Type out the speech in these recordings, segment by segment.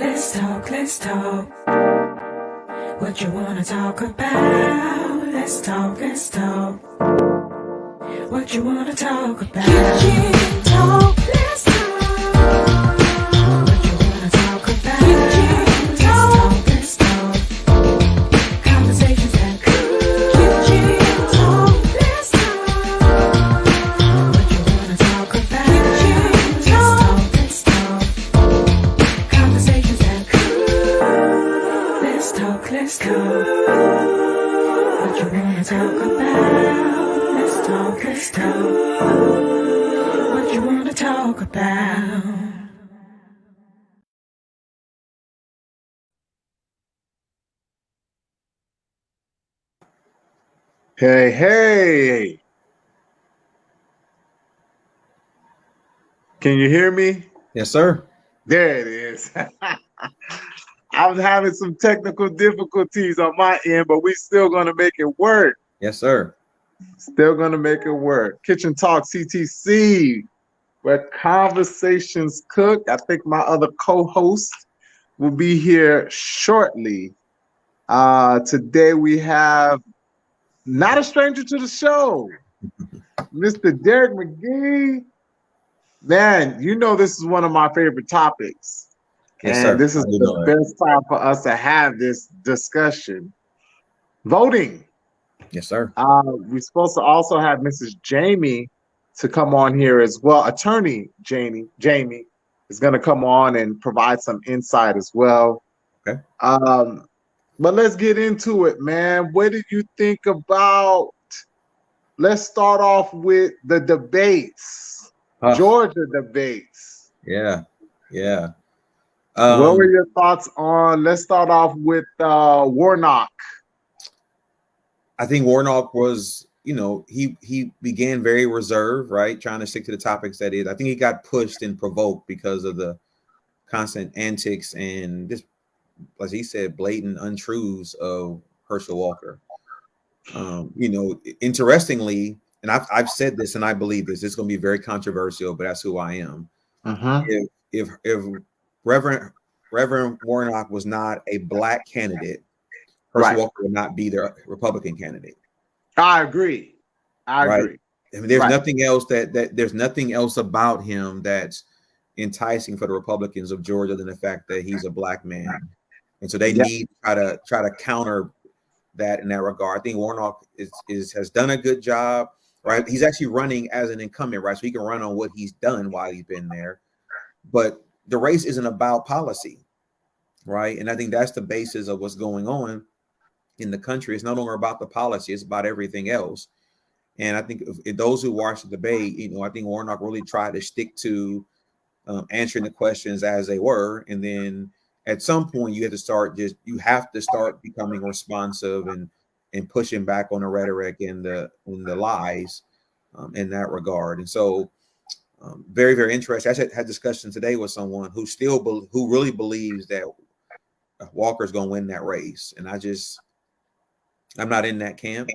Let's talk, let's talk. What you wanna talk about? Let's talk, let's talk. What you wanna talk about? Kitchen talk, let's talk. What you wanna talk about? Kitchen talk, let's talk. Conversations that cool. Kitchen talk, let's talk. What you wanna talk about? Kitchen talk, let's talk. Conversations that cool. Let's talk, let's talk. What you wanna talk about? Let's talk, let's talk. What you wanna talk about? Hey, hey. Can you hear me? Yes, sir. There it is. I was having some technical difficulties on my end, but we still going to make it work. Yes, sir. Still going to make it work. Kitchen Talk CTC, where conversations cook. I think my other co-host will be here shortly. Today we have not a stranger to the show, Mr. Darrick McGhee. Man, you know this is one of my favorite topics. Yes, And sir. this is the best time for us to have this discussion. Voting. Yes, sir. We're supposed to also have Mrs. Jamie to come on here as well. Attorney Jamie is going to come on and provide some insight as well. Okay. But let's get into it, man. What did you think about? Let's start off with the debates. Georgia debates. Yeah. What were your thoughts on? Let's start off with Warnock. I think Warnock was, he began very reserved, right? Trying to stick to the topics that is. I think he got pushed and provoked because of the constant antics and this, as he said, blatant untruths of Herschel Walker. Interestingly, and I've said this and I believe this, it's going to be very controversial, but that's who I am. If Reverend Warnock was not a black candidate, Herschel Walker would not be the Republican candidate. I agree. I agree. I mean, there's nothing else that there's nothing else about him that's enticing for the Republicans of Georgia than the fact that he's a black man, and so they need to try to counter that in that regard. I think Warnock has done a good job. Right, he's actually running as an incumbent, right? So he can run on what he's done while he's been there, but the race isn't about policy, right? And I think that's the basis of what's going on in the country. It's no longer about the policy; it's about everything else. And I think if those who watch the debate, I think Warnock really tried to stick to answering the questions as they were, and then at some point you have to start becoming responsive and pushing back on the rhetoric and the lies in that regard. And so very, very interesting. I had discussion today with someone who really believes that Walker's going to win that race. And I'm not in that camp.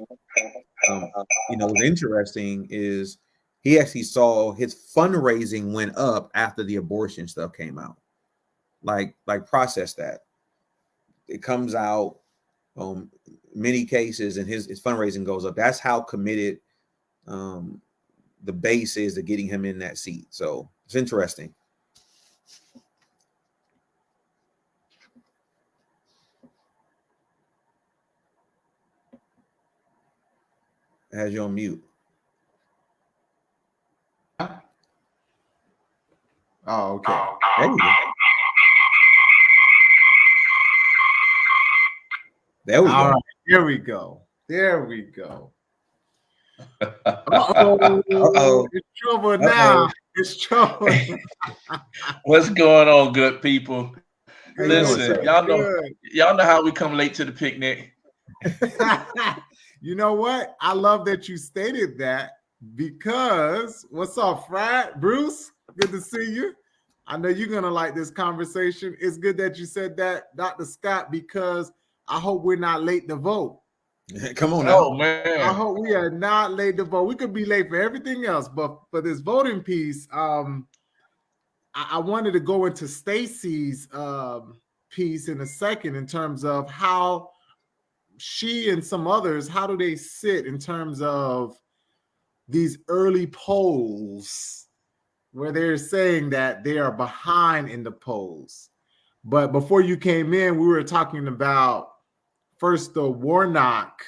What's interesting is he actually saw his fundraising went up after the abortion stuff came out. Like process that. It comes out many cases and his fundraising goes up. That's how committed the base is to getting him in that seat. So it's interesting. It has you on mute. Oh, okay. There you go. There we go. All right, here we go. There we go. Uh-oh. It's trouble now. It's trouble. What's going on, good people? Listen, y'all know how we come late to the picnic. You know what? I love that you stated that because what's up, Fred? Bruce? Good to see you. I know you're gonna like this conversation. It's good that you said that, Dr. Scott, because I hope we're not late to vote. Come on now. Oh, man. I hope we are not late to vote. We could be late for everything else, but for this voting piece, I I wanted to go into Stacey's piece in a second in terms of how she and some others, how do they sit in terms of these early polls where they're saying that they are behind in the polls. But before you came in, we were talking about first the Warnock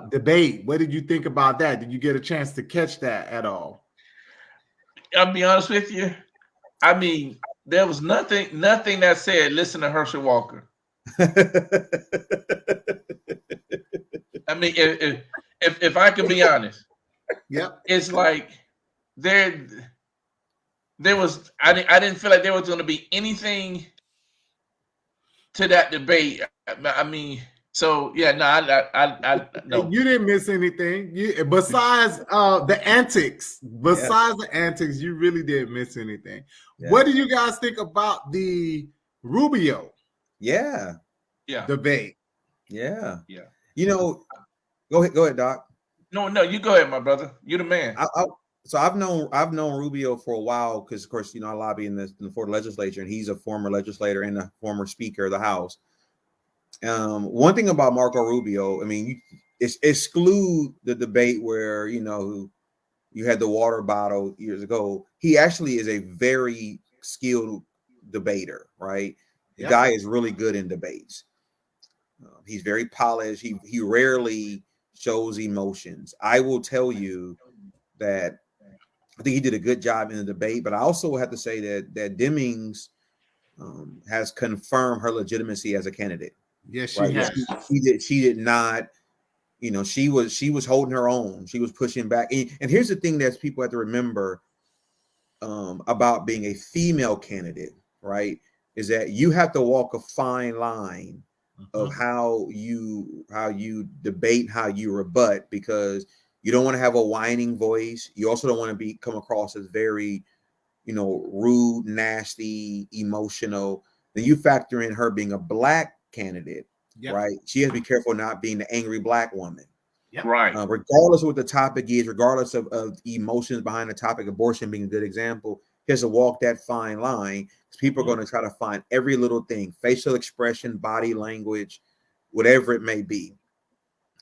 debate. What did you think about that? Did you get a chance to catch that at all? I'll be honest with you. I mean, there was nothing that said listen to Herschel Walker. I mean, if I can be honest, yep, it's like there was I didn't feel like there was going to be anything to that debate. I mean, so yeah, no, I no. You didn't miss anything. Besides the antics. Besides the antics, you really didn't miss anything. Yeah. What do you guys think about the Rubio? Yeah. Debate. Yeah. You know, go ahead, Doc. No, you go ahead, my brother. You're the man. So I've known Rubio for a while because, of course, you know, I lobby in the Florida legislature, and he's a former legislator and a former Speaker of the House. One thing about Marco Rubio, I mean, exclude the debate where, you know, you had the water bottle years ago. He actually is a very skilled debater, right? The guy is really good in debates. He's very polished. He rarely shows emotions. I will tell you that I think he did a good job in the debate, but I also have to say that Demings has confirmed her legitimacy as a candidate. Yes, she has. She did not, you know, she was holding her own. She was pushing back. And here's the thing that people have to remember about being a female candidate, right? Is that you have to walk a fine line of how you debate, how you rebut, because you don't want to have a whining voice. You also don't want to come across as very, you know, rude, nasty, emotional. Then you factor in her being a Black candidate, right? She has to be careful not being the angry Black woman. Right. Regardless of what the topic is, regardless of emotions behind the topic, abortion being a good example, he has to walk that fine line because people are going to try to find every little thing, facial expression, body language, whatever it may be.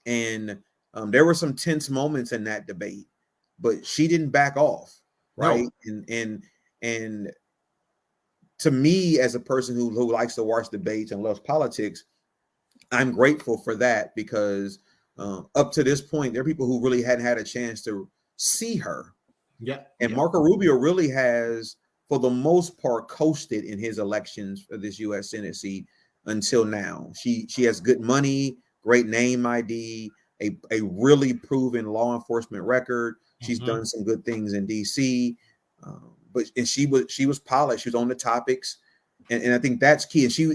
And there were some tense moments in that debate, but she didn't back off, right? No. And to me, as a person who likes to watch debates and loves politics, I'm grateful for that because up to this point, there are people who really hadn't had a chance to see her. And Marco Rubio really has, for the most part, coasted in his elections for this U.S. Senate seat until now. She has good money, great name ID, a really proven law enforcement record. She's done some good things in D.C., but she was polished. She was on the topics, and I think that's key. And she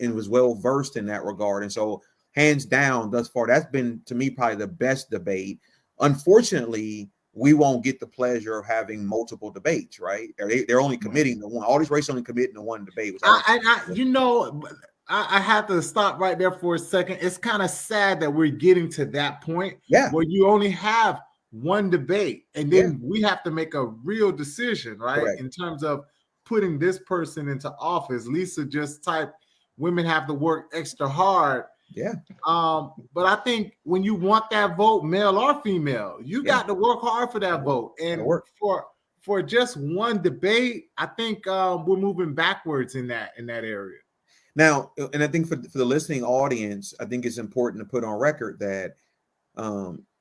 was well versed in that regard. And so, hands down, thus far, that's been to me probably the best debate. Unfortunately, we won't get the pleasure of having multiple debates, right? They're only committing to one. All these races only committing to one debate. I have to stop right there for a second. It's kind of sad that we're getting to that point where you only have one debate, and then we have to make a real decision, right? Correct. In terms of putting this person into office. Lisa just typed, women have to work extra hard. But I think when you want that vote, male or female, you got to work hard for that vote. And for just one debate, I think we're moving backwards in that area. Now, and I think for the listening audience, I think it's important to put on record that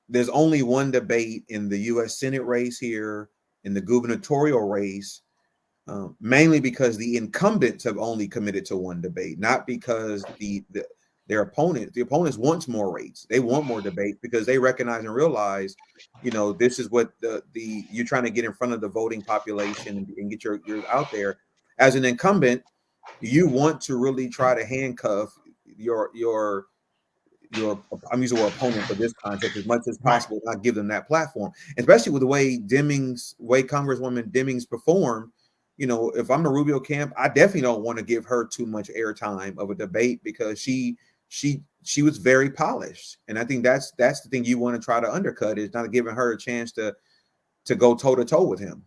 there's only one debate in the U.S. Senate race here, in the gubernatorial race, mainly because the incumbents have only committed to one debate, not because their opponents want more rates. They want more debate because they recognize and realize, you know, this is what you're trying to get in front of the voting population and get your out there. As an incumbent, you want to really try to handcuff your I'm using the word opponent for this context as much as possible, not give them that platform, especially with the way Congresswoman Demings performed. You know, if I'm the Rubio camp, I definitely don't want to give her too much airtime of a debate because she was very polished, and I think that's the thing you want to try to undercut is not giving her a chance to go toe to toe with him.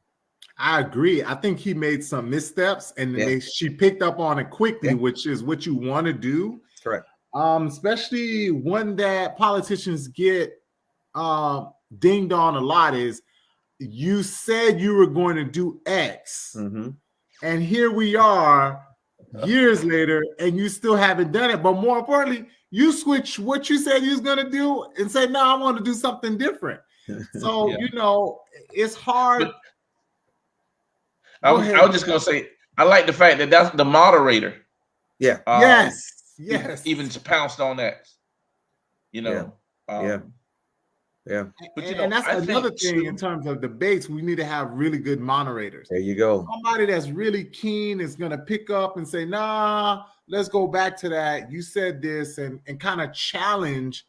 I agree. I think he made some missteps, and Yeah. she picked up on it quickly, Yeah. which is what you want to do. Correct. Especially one that politicians get dinged on a lot is, you said you were going to do X, and here we are years later, and you still haven't done it. But more importantly, you switch what you said you was going to do and say, no, I want to do something different. So, Yeah. you know, it's hard. But I was just going to say, I like the fact that that's the moderator. Yeah. Yes. Even pounced on that. You know. Yeah. But and that's another thing in terms of debates. We need to have really good moderators. There you go. Somebody that's really keen is going to pick up and say, nah, let's go back to that. You said this, and kind of challenge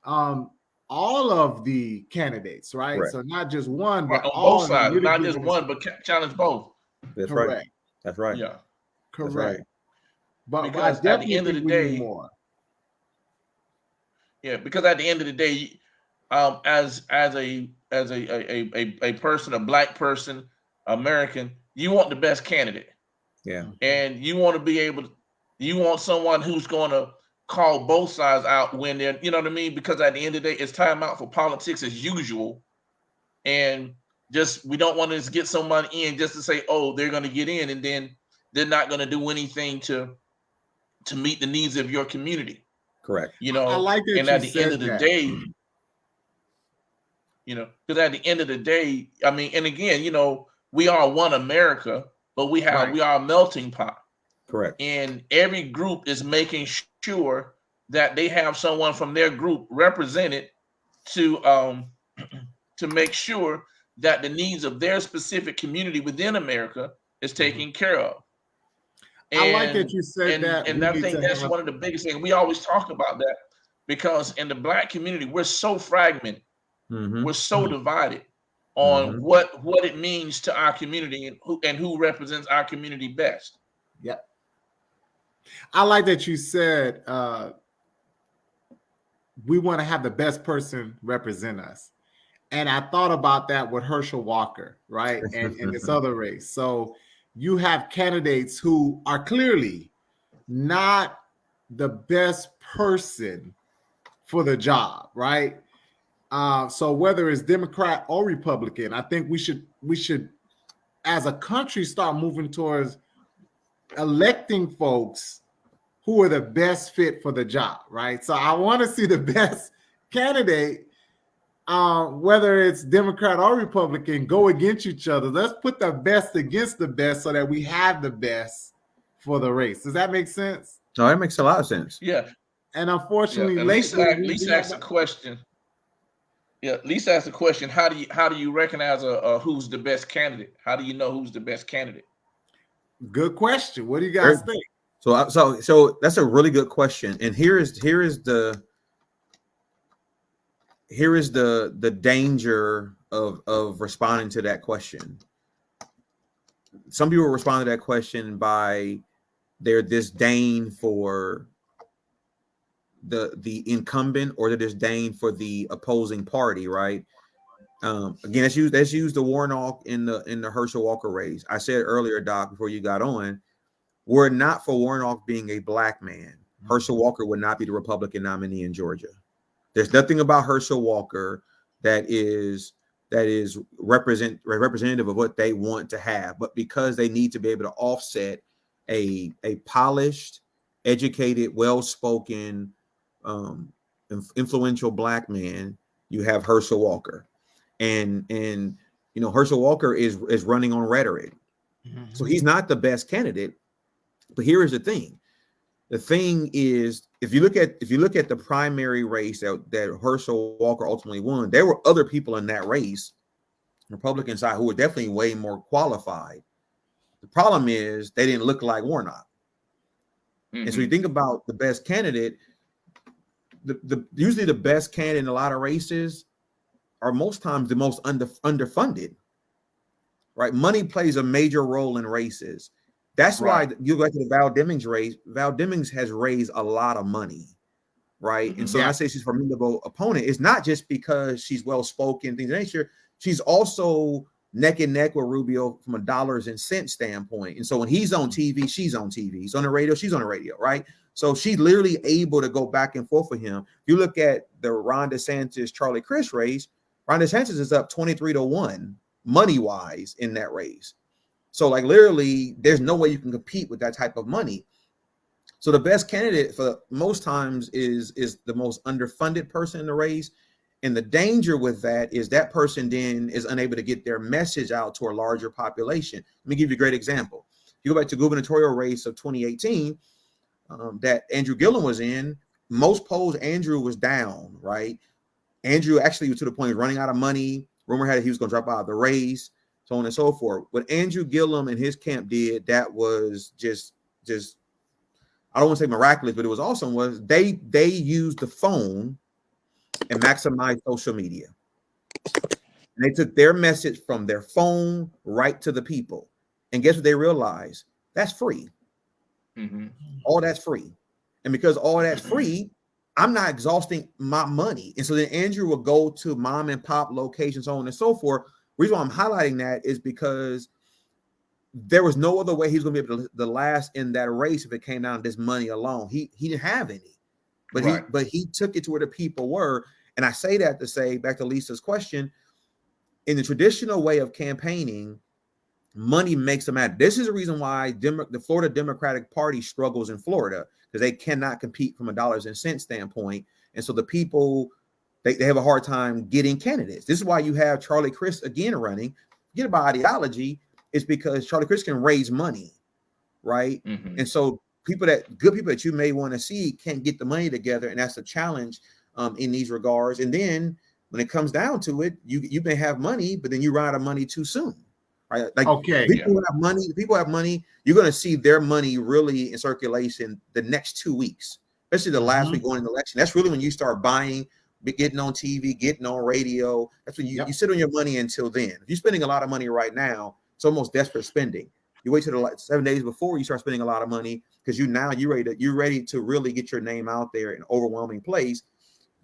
all of the candidates, right? So not just one, but on all both sides, really not just one, but challenge both. That's correct. Right. That's right. Yeah. Correct. Right. But because I definitely at the end of the we need day, more. Yeah, because at the end of the day, as a person, a black person, American, you want the best candidate. Yeah. And you want to be able to, you want someone who's going to call both sides out when they're, you know what I mean? Because at the end of the day, it's time out for politics as usual. And just, we don't want to just get someone in just to say, oh, they're going to get in, and then they're not going to do anything to meet the needs of your community. Correct. You know, I like that. And at the end of the day, you know, because at the end of the day, I mean, and again, you know, we are one America, but we are a melting pot. Correct. And every group is making sure that they have someone from their group represented to make sure that the needs of their specific community within America is taken care of. And, I like that you said that. And I think that's one of the biggest things. We always talk about that because in the black community, we're so fragmented. We're so divided on what it means to our community and who represents our community best. Yep. I like that you said we want to have the best person represent us. And I thought about that with Herschel Walker, right? And this other race. So you have candidates who are clearly not the best person for the job, right? So whether it's Democrat or Republican, I think we should, as a country, start moving towards electing folks who are the best fit for the job, right? So I want to see the best candidate, whether it's Democrat or Republican, go against each other. Let's put the best against the best so that we have the best for the race. Does that make sense? No, that makes a lot of sense. Yeah. And unfortunately, and Lisa asked a question. Yeah, Lisa asked a question. How do you recognize who's the best candidate? How do you know who's the best candidate? Good question. What do you guys think? So that's a really good question. And here is the danger of responding to that question. Some people respond to that question by their disdain for the incumbent or the disdain for the opposing party, right? Again, let's use the Warnock in the Herschel Walker race. I said earlier, Doc, before you got on, were it not for Warnock being a black man, Herschel Walker would not be the Republican nominee in Georgia. There's nothing about Herschel Walker that is representative of what they want to have, but because they need to be able to offset a polished, educated, well-spoken, influential black man, you have Herschel Walker, and you know Herschel Walker is running on rhetoric, so he's not the best candidate. But here is the thing. The thing is, if you look at the primary race that Herschel Walker ultimately won, there were other people in that race, Republican side, who were definitely way more qualified. The problem is they didn't look like Warnock. And so you think about the best candidate, usually the best candidate in a lot of races are most times the most underfunded, right? Money plays a major role in races. That's why you go to the Val Demings race. Val Demings has raised a lot of money, right? And so when I say she's a formidable opponent, it's not just because she's well-spoken, things of that nature. She's also neck and neck with Rubio from a dollars and cents standpoint. And so when he's on TV, she's on TV. He's on the radio, she's on the radio, right? So she's literally able to go back and forth with him. If you look at the Ron DeSantis, Charlie Crist race, Ron DeSantis is up 23-1 money-wise in that race. So like literally, there's no way you can compete with that type of money. So the best candidate for most times is the most underfunded person in the race. And the danger with that is that person then is unable to get their message out to a larger population. Let me give you a great example. If you go back to gubernatorial race of 2018 that Andrew Gillum was in, most polls Andrew was down, right? Andrew actually was to the point of running out of money. Rumor had it he was going to drop out of the race, so on and so forth. What Andrew Gillum and his camp did, that was just I don't want to say miraculous, but it was awesome, was they used the phone and maximized social media. And they took their message from their phone right to the people. And guess what they realized? That's free. Mm-hmm. All that's free. And because all that's free, I'm not exhausting my money. And so then Andrew will go to mom and pop locations, so on and so forth. The reason why I'm highlighting that is because there was no other way he's going to be able to last in that race if it came down to this money alone. He didn't have any, but he took it to where the people were. And I say that to say, back to Lisa's question, in the traditional way of campaigning, money makes a matter. This is the reason why the Florida Democratic Party struggles in Florida, because they cannot compete from a dollars and cents standpoint. And so the people, they have a hard time getting candidates. This is why you have Charlie Crist again running. Forget about ideology. It's because Charlie Crist can raise money, right? Mm-hmm. And so good people that you may want to see can't get the money together, and that's a challenge in these regards. And then when it comes down to it, you may have money, but then you run out of money too soon, right? Like people have money. You're going to see their money really in circulation the next 2 weeks, especially the last week going into the election. That's really when you start buying, getting on TV, getting on radio. That's when you sit on your money until then. If you're spending a lot of money right now, it's almost desperate spending. You wait till the 7 days before you start spending a lot of money because you're ready to really get your name out there in an overwhelming place.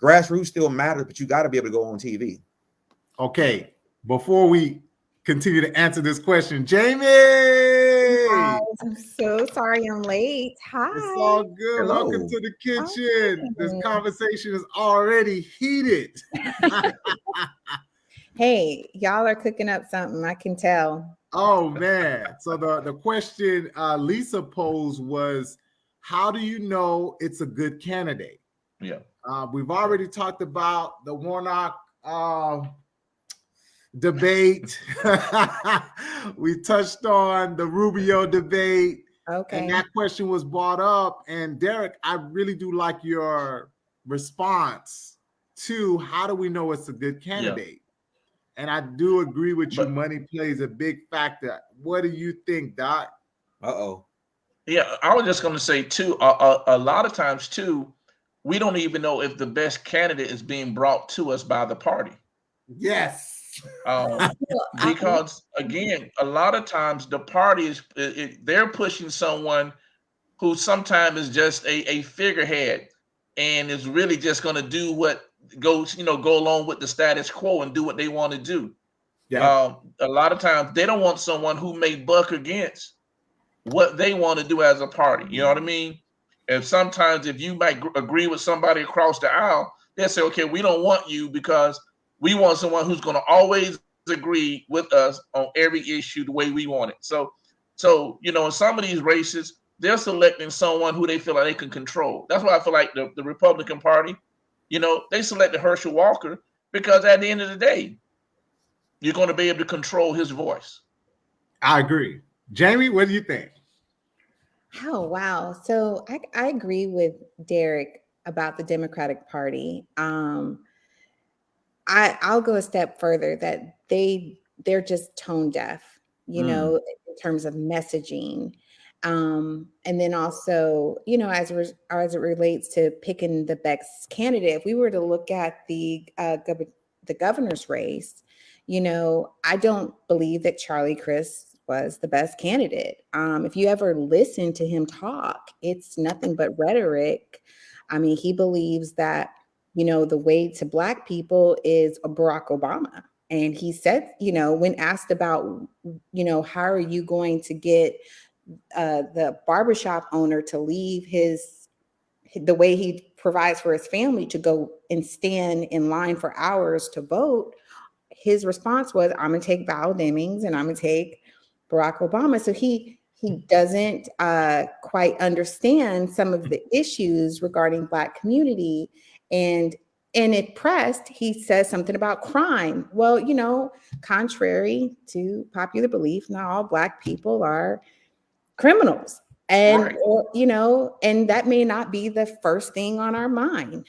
Grassroots still matters, but you got to be able to go on TV. Okay, before we continue to answer this question, Jamie. Guys, I'm so sorry I'm late. Hi. It's all good. Hello. Welcome to the kitchen. This conversation is already heated. Hey, y'all are cooking up something. I can tell. Oh, man. So the question Lisa posed was, how do you know it's a good candidate? Yeah. We've already talked about the Warnock debate. We touched on the Rubio debate. Okay. And that question was brought up. And Darrick, I really do like your response to how do we know it's a good candidate? Yeah. And I do agree with you. Money plays a big factor. What do you think, Doc? Yeah, I was just going to say, too, a lot of times, too, we don't even know if the best candidate is being brought to us by the party. Yes. Because, again, a lot of times the party they're pushing someone who sometimes is just a figurehead and is really just going to do what go along with the status quo and do what they want to do. Yeah. A lot of times they don't want someone who may buck against what they want to do as a party. You know what I mean? And sometimes if you might agree with somebody across the aisle, they'll say, okay, we don't want you because we want someone who's going to always agree with us on every issue the way we want it. So in some of these races, they're selecting someone who they feel like they can control. That's why I feel like the Republican Party, they selected Herschel Walker because at the end of the day, you're going to be able to control his voice. I agree. Jamie, what do you think? Oh, wow. So I agree with Darrick about the Democratic Party. I'll go a step further that they're just tone deaf, in terms of messaging. And then also, as it relates to picking the best candidate, if we were to look at the governor's race, I don't believe that Charlie Crist was the best candidate. If you ever listen to him talk, it's nothing but rhetoric. I mean, he believes that, the way to Black people is a Barack Obama. And he said, when asked about, how are you going to get the barbershop owner to leave the way he provides for his family to go and stand in line for hours to vote, his response was, I'm going to take Val Demings and I'm going to take Barack Obama. So he doesn't quite understand some of the issues regarding Black community. And if pressed, he says something about crime. Well, contrary to popular belief, not all Black people are criminals. And, Right. And that may not be the first thing on our mind.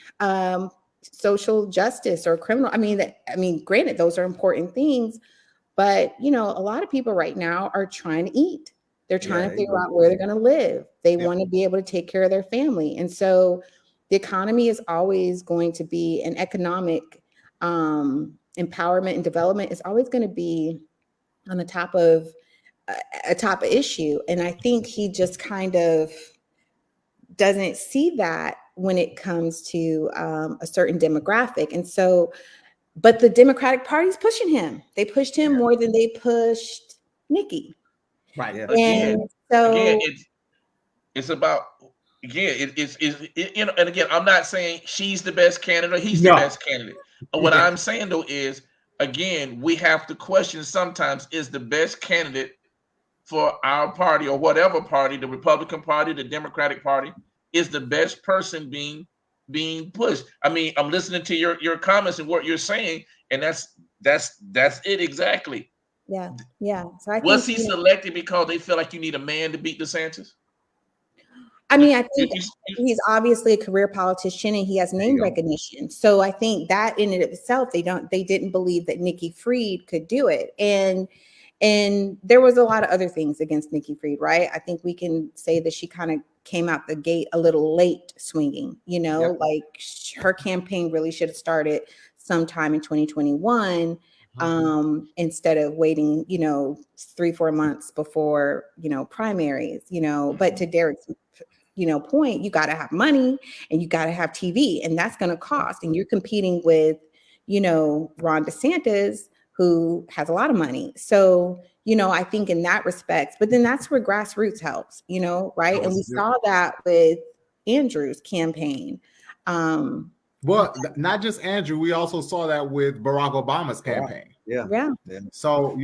Social justice or criminal. I mean, granted, those are important things, but a lot of people right now are trying to eat. They're trying to figure out where they're going to live. They want to be able to take care of their family. And so the economy is always going to be an economic empowerment and development is always going to be on the top of a top issue. And I think he just kind of doesn't see that when it comes to a certain demographic. And so, but the Democratic Party is pushing him. They pushed him more than they pushed Nikki. Right. Yeah. And so it's about and again, I'm not saying she's the best candidate, he's the No. best candidate. What I'm saying though is, again, we have to question sometimes, is the best candidate for our party or whatever party, the Republican Party, the Democratic Party, is the best person being pushed. I mean, I'm listening to your comments and what you're saying, and that's it exactly. Yeah. So I Was think he selected because they feel like you need a man to beat DeSantis? I mean, I think he's obviously a career politician and he has name recognition. So I think that in and of itself, they didn't believe that Nikki Fried could do it. And there was a lot of other things against Nikki Fried, right? I think we can say that she kind of came out the gate a little late swinging, like her campaign really should have started sometime in 2021 instead of waiting, 3-4 months before, primaries, but to Darrick's point, you got to have money and you got to have TV, and that's going to cost. And you're competing with, Ron DeSantis, who has a lot of money. So, I think in that respect, but then that's where grassroots helps, right? And we saw that with Andrew's campaign. Well, not just Andrew, we also saw that with Barack Obama's campaign. Yeah. So,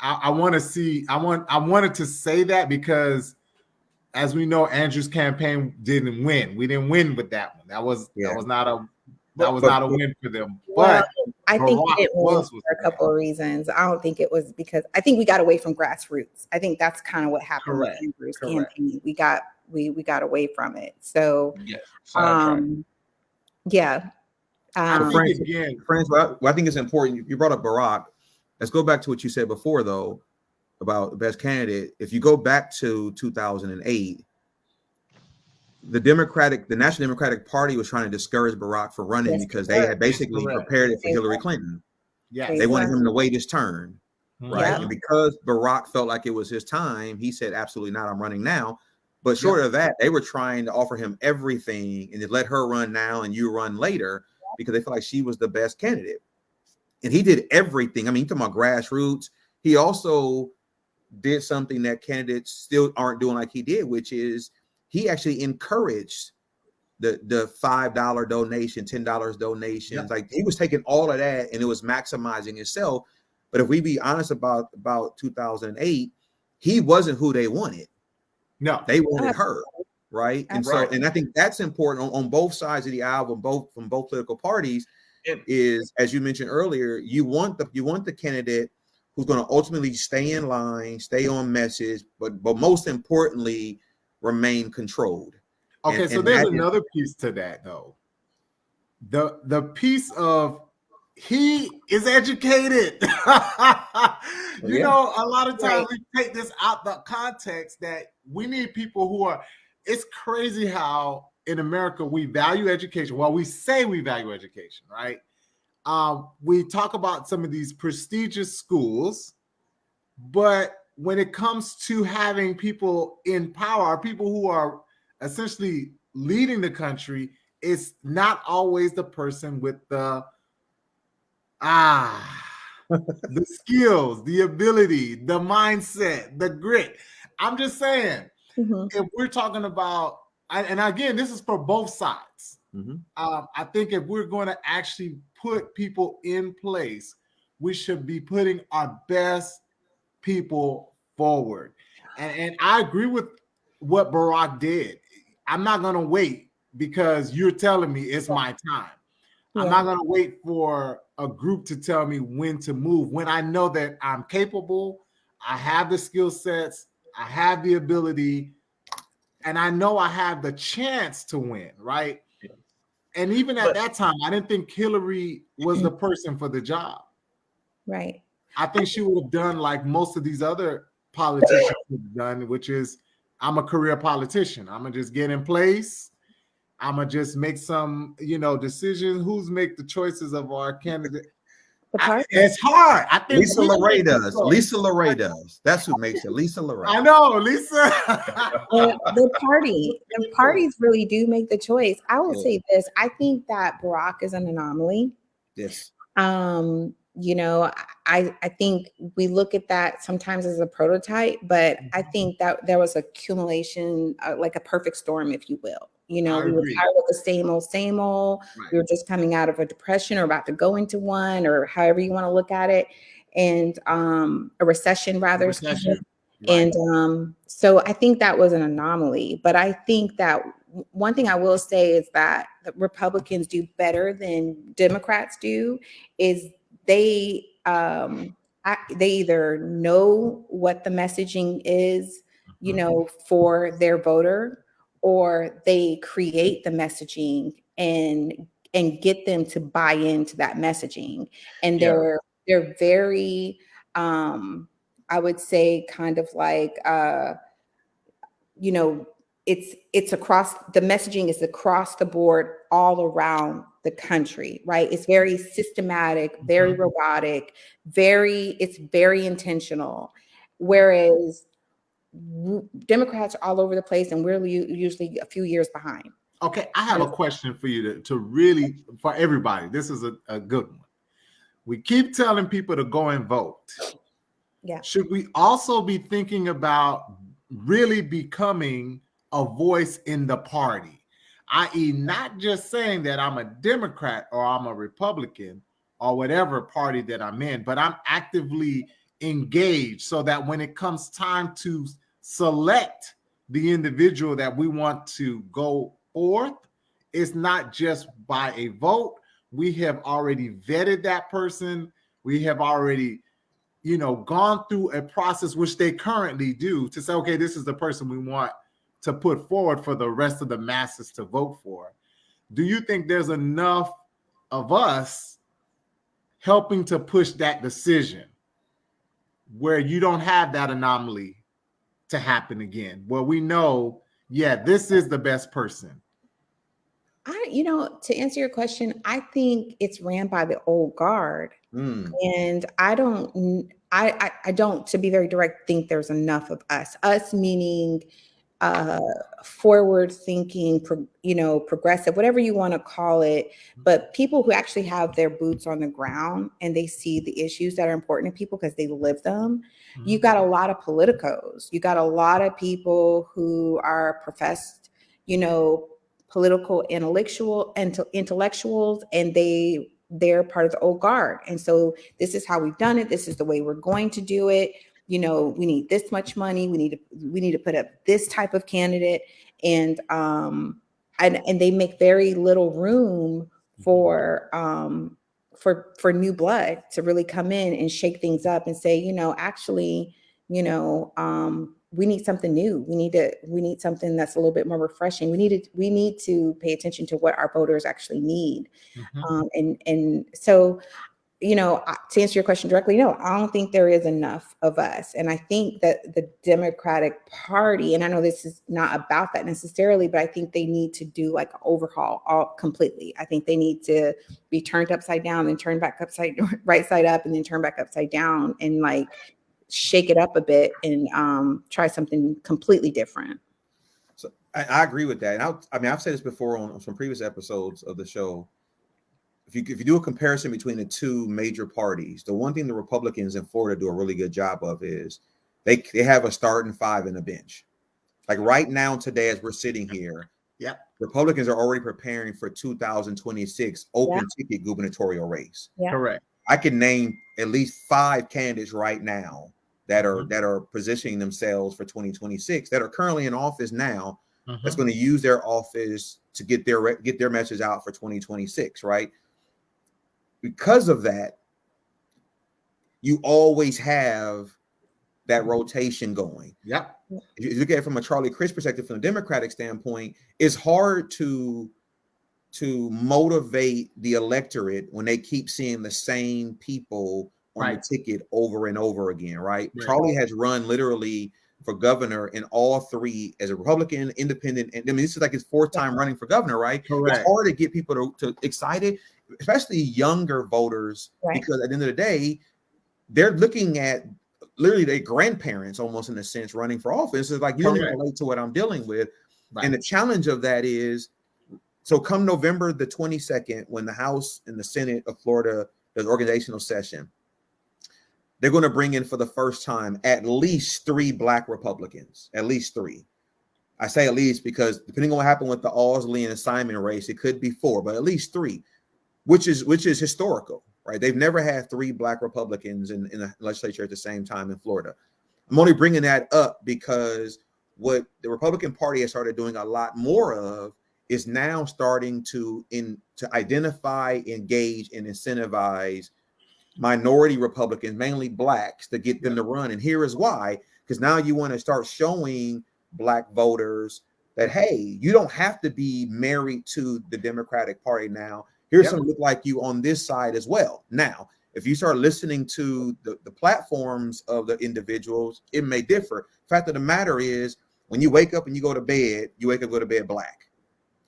I wanted to say that because as we know, Andrew's campaign didn't win. We didn't win with that one. That was not a win for them. Well, but I think Barack it was was for a couple of reasons. I don't think it was because I think we got away from grassroots. I think that's kind of what happened with Andrew's campaign. We got away from it. So Friends, well, I think it's important. You brought up Barack. Let's go back to what you said before, though, about the best candidate. If you go back to 2008, the National Democratic Party was trying to discourage Barack from running because they had basically prepared it for Hillary Clinton. They wanted him to wait his turn, right? And because Barack felt like it was his time, he said, absolutely not, I'm running now. But short of that, they were trying to offer him everything and to let her run now and you run later because they felt like she was the best candidate. And he did everything. I mean, you're talking about grassroots. He also did something that candidates still aren't doing like he did, which is he actually encouraged the $5 donation, $10 donations. Like he was taking all of that and it was maximizing himself. But if we be honest about 2008, he wasn't who they wanted. No, they wanted her, right? And so, and I think that's important on both sides of the aisle, from both political parties. Is, as you mentioned earlier, you want the candidate who's going to ultimately stay in line, stay on message, but most importantly, remain controlled. Okay, so there's another piece to that, though. The piece of he is educated. You know, a lot of times we take this out the context that we need people who are. It's crazy how in America we value education. Well, we say we value education, right? We talk about some of these prestigious schools, but when it comes to having people in power, people who are essentially leading the country, it's not always the person with the the skills, the ability, the mindset, the grit. I'm just saying, if we're talking about, and again, this is for both sides. I think if we're going to actually put people in place, we should be putting our best people forward. And I agree with what Barack did. I'm not going to wait because you're telling me it's my time. I'm not going to wait for a group to tell me when to move, when I know that I'm capable, I have the skill sets, I have the ability, and I know I have the chance to win, right? And even at that time, I didn't think Hillary was the person for the job. Right. I think she would have done like most of these other politicians have done, which is, I'm a career politician. I'm going to just get in place. I'm going to just make some, decisions. Who's make the choices of our candidate? It's hard. I think Lisa LeRae does. Lisa LeRae does. That's who makes it. Lisa LeRae. I know, Lisa. The parties really do make the choice. I will say this. I think that Barack is an anomaly. Yes. I think we look at that sometimes as a prototype, but I think that there was accumulation, like a perfect storm, if you will. We were tired of the same old. Right. We were just coming out of a depression or about to go into one, or however you want to look at it, and a recession rather. Right. And so I think that was an anomaly. But I think that one thing I will say is that the Republicans do better than Democrats do is they either know what the messaging is, for their voter, or they create the messaging and get them to buy into that messaging. And they're very, I would say, kind of like, it's across, the messaging is across the board all around the country, right? It's very systematic, very robotic, it's very intentional. Whereas Democrats are all over the place, and we're usually a few years behind. Okay, I have a question for you to really, for everybody. This is a good one. We keep telling people to go and vote. Yeah. Should we also be thinking about really becoming a voice in the party, i.e., not just saying that I'm a Democrat or I'm a Republican or whatever party that I'm in, but I'm actively engaged so that when it comes time to select the individual that we want to go forth, it's not just by a vote. We have already vetted that person. We have already gone through a process, which they currently do, to say, okay, this is the person we want to put forward for the rest of the masses to vote for. Do you think there's enough of us helping to push that decision where you don't have that anomaly to happen again, where we know, this is the best person? To answer your question, I think it's ran by the old guard. And I don't, to be very direct, think there's enough of us meaning forward thinking, progressive, whatever you want to call it, but people who actually have their boots on the ground and they see the issues that are important to people because they live them. You got a lot of politicos. You got a lot people who are professed, political intellectuals, and they're part of the old guard. And so this is how we've done it. This is the way we're going to do it. We need this much money. We need to put up this type of candidate. And they make very little room for new blood to really come in and shake things up and say, we need something new. We need something that's a little bit more refreshing. We need to pay attention to what our voters actually need. And so, to answer your question directly, no, I don't think there is enough of us. And I think that the Democratic Party, and I know this is not about that necessarily, but I think they need to do like an overhaul all completely. I think they need to be turned upside down and turned back right side up, and then turn back upside down, and like shake it up a bit and try something completely different. So I agree with that. And I've said this before on some previous episodes of the show. if you do a comparison between the two major parties, the one thing the Republicans in Florida do a really good job of is they have a starting five and a bench. Like right now, today, as we're sitting here, Republicans are already preparing for 2026 open ticket gubernatorial race. Correct. I can name at least 5 candidates right now that are positioning themselves for 2026 that are currently in office now. That's going to use their office to get their message out for 2026, right? Because of that, you always have that rotation going. Yep. If you look at it from a Charlie Crist perspective, from a Democratic standpoint, it's hard to motivate the electorate when they keep seeing the same people on the ticket over and over again, right? Charlie has run literally for governor in all 3 as a Republican, independent, and I mean, this is like his 4th time running for governor, right? Correct. It's hard to get people to excited, especially younger voters, because at the end of the day, they're looking at literally their grandparents almost in a sense running for office. It's like, you don't even relate to what I'm dealing with. And the challenge of that is, so come November the 22nd, when the House and the Senate of Florida does organizational session, they're going to bring in for the first time at least 3 Black Republicans, at least 3. I say at least because depending on what happened with the Owsley and Simon race, it could be 4, but at least 3, which is historical, right? They've never had 3 Black Republicans in the legislature at the same time in Florida. I'm only bringing that up because what the Republican Party has started doing a lot more of is now starting to identify, engage, and incentivize minority Republicans, mainly Blacks, to get them to run. And here is why, because now you want to start showing Black voters that, hey, you don't have to be married to the Democratic Party now. Here's some look like you on this side as well. Now, if you start listening to the platforms of the individuals, it may differ. Fact of the matter is, when you wake up and you go to bed, go to bed Black,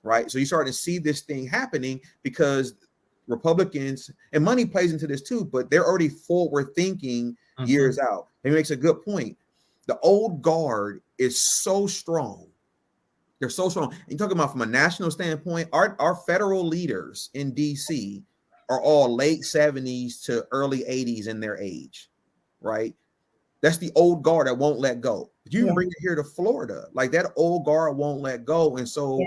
right? So you start to see this thing happening because Republicans, and money plays into this too, but they're already forward thinking years out. He makes a good point. The old guard is so strong. They're so strong. And you're talking about from a national standpoint, our federal leaders in DC are all late 70s to early 80s in their age, right? That's the old guard that won't let go. But you can bring it here to Florida. Like that old guard won't let go. And so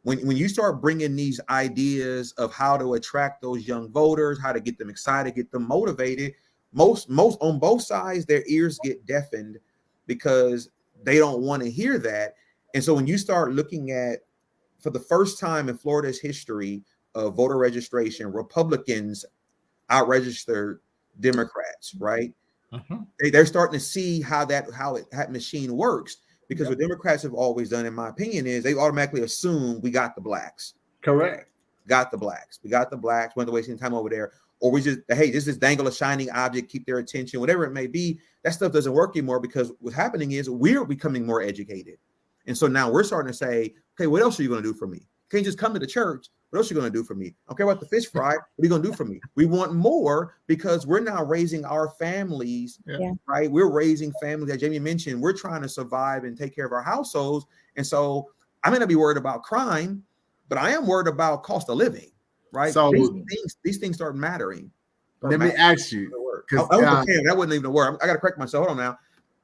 when you start bringing these ideas of how to attract those young voters, how to get them excited, get them motivated, most on both sides, their ears get deafened because they don't want to hear that. And so when you start looking at, for the first time in Florida's history of voter registration, Republicans out-registered Democrats, right? They're starting to see how that machine works. Because what Democrats have always done, in my opinion, is they automatically assume we got the Blacks. Correct. Got the Blacks. We got the Blacks. Went to wasting time over there. Or we just, hey, this is dangle a shining object, keep their attention, whatever it may be. That stuff doesn't work anymore because what's happening is we're becoming more educated. And so now we're starting to say, okay, what else are you going to do for me? You can't just come to the church. What else are you going to do for me? I don't care about the fish fry. What are you going to do for me? We want more because we're now raising our families, right? We're raising families, as Jamie mentioned. We're trying to survive and take care of our households. And so I may not be worried about crime, but I am worried about cost of living, right? So these things start mattering. Let me ask you. That wasn't even a word. I got to correct myself. Hold on now.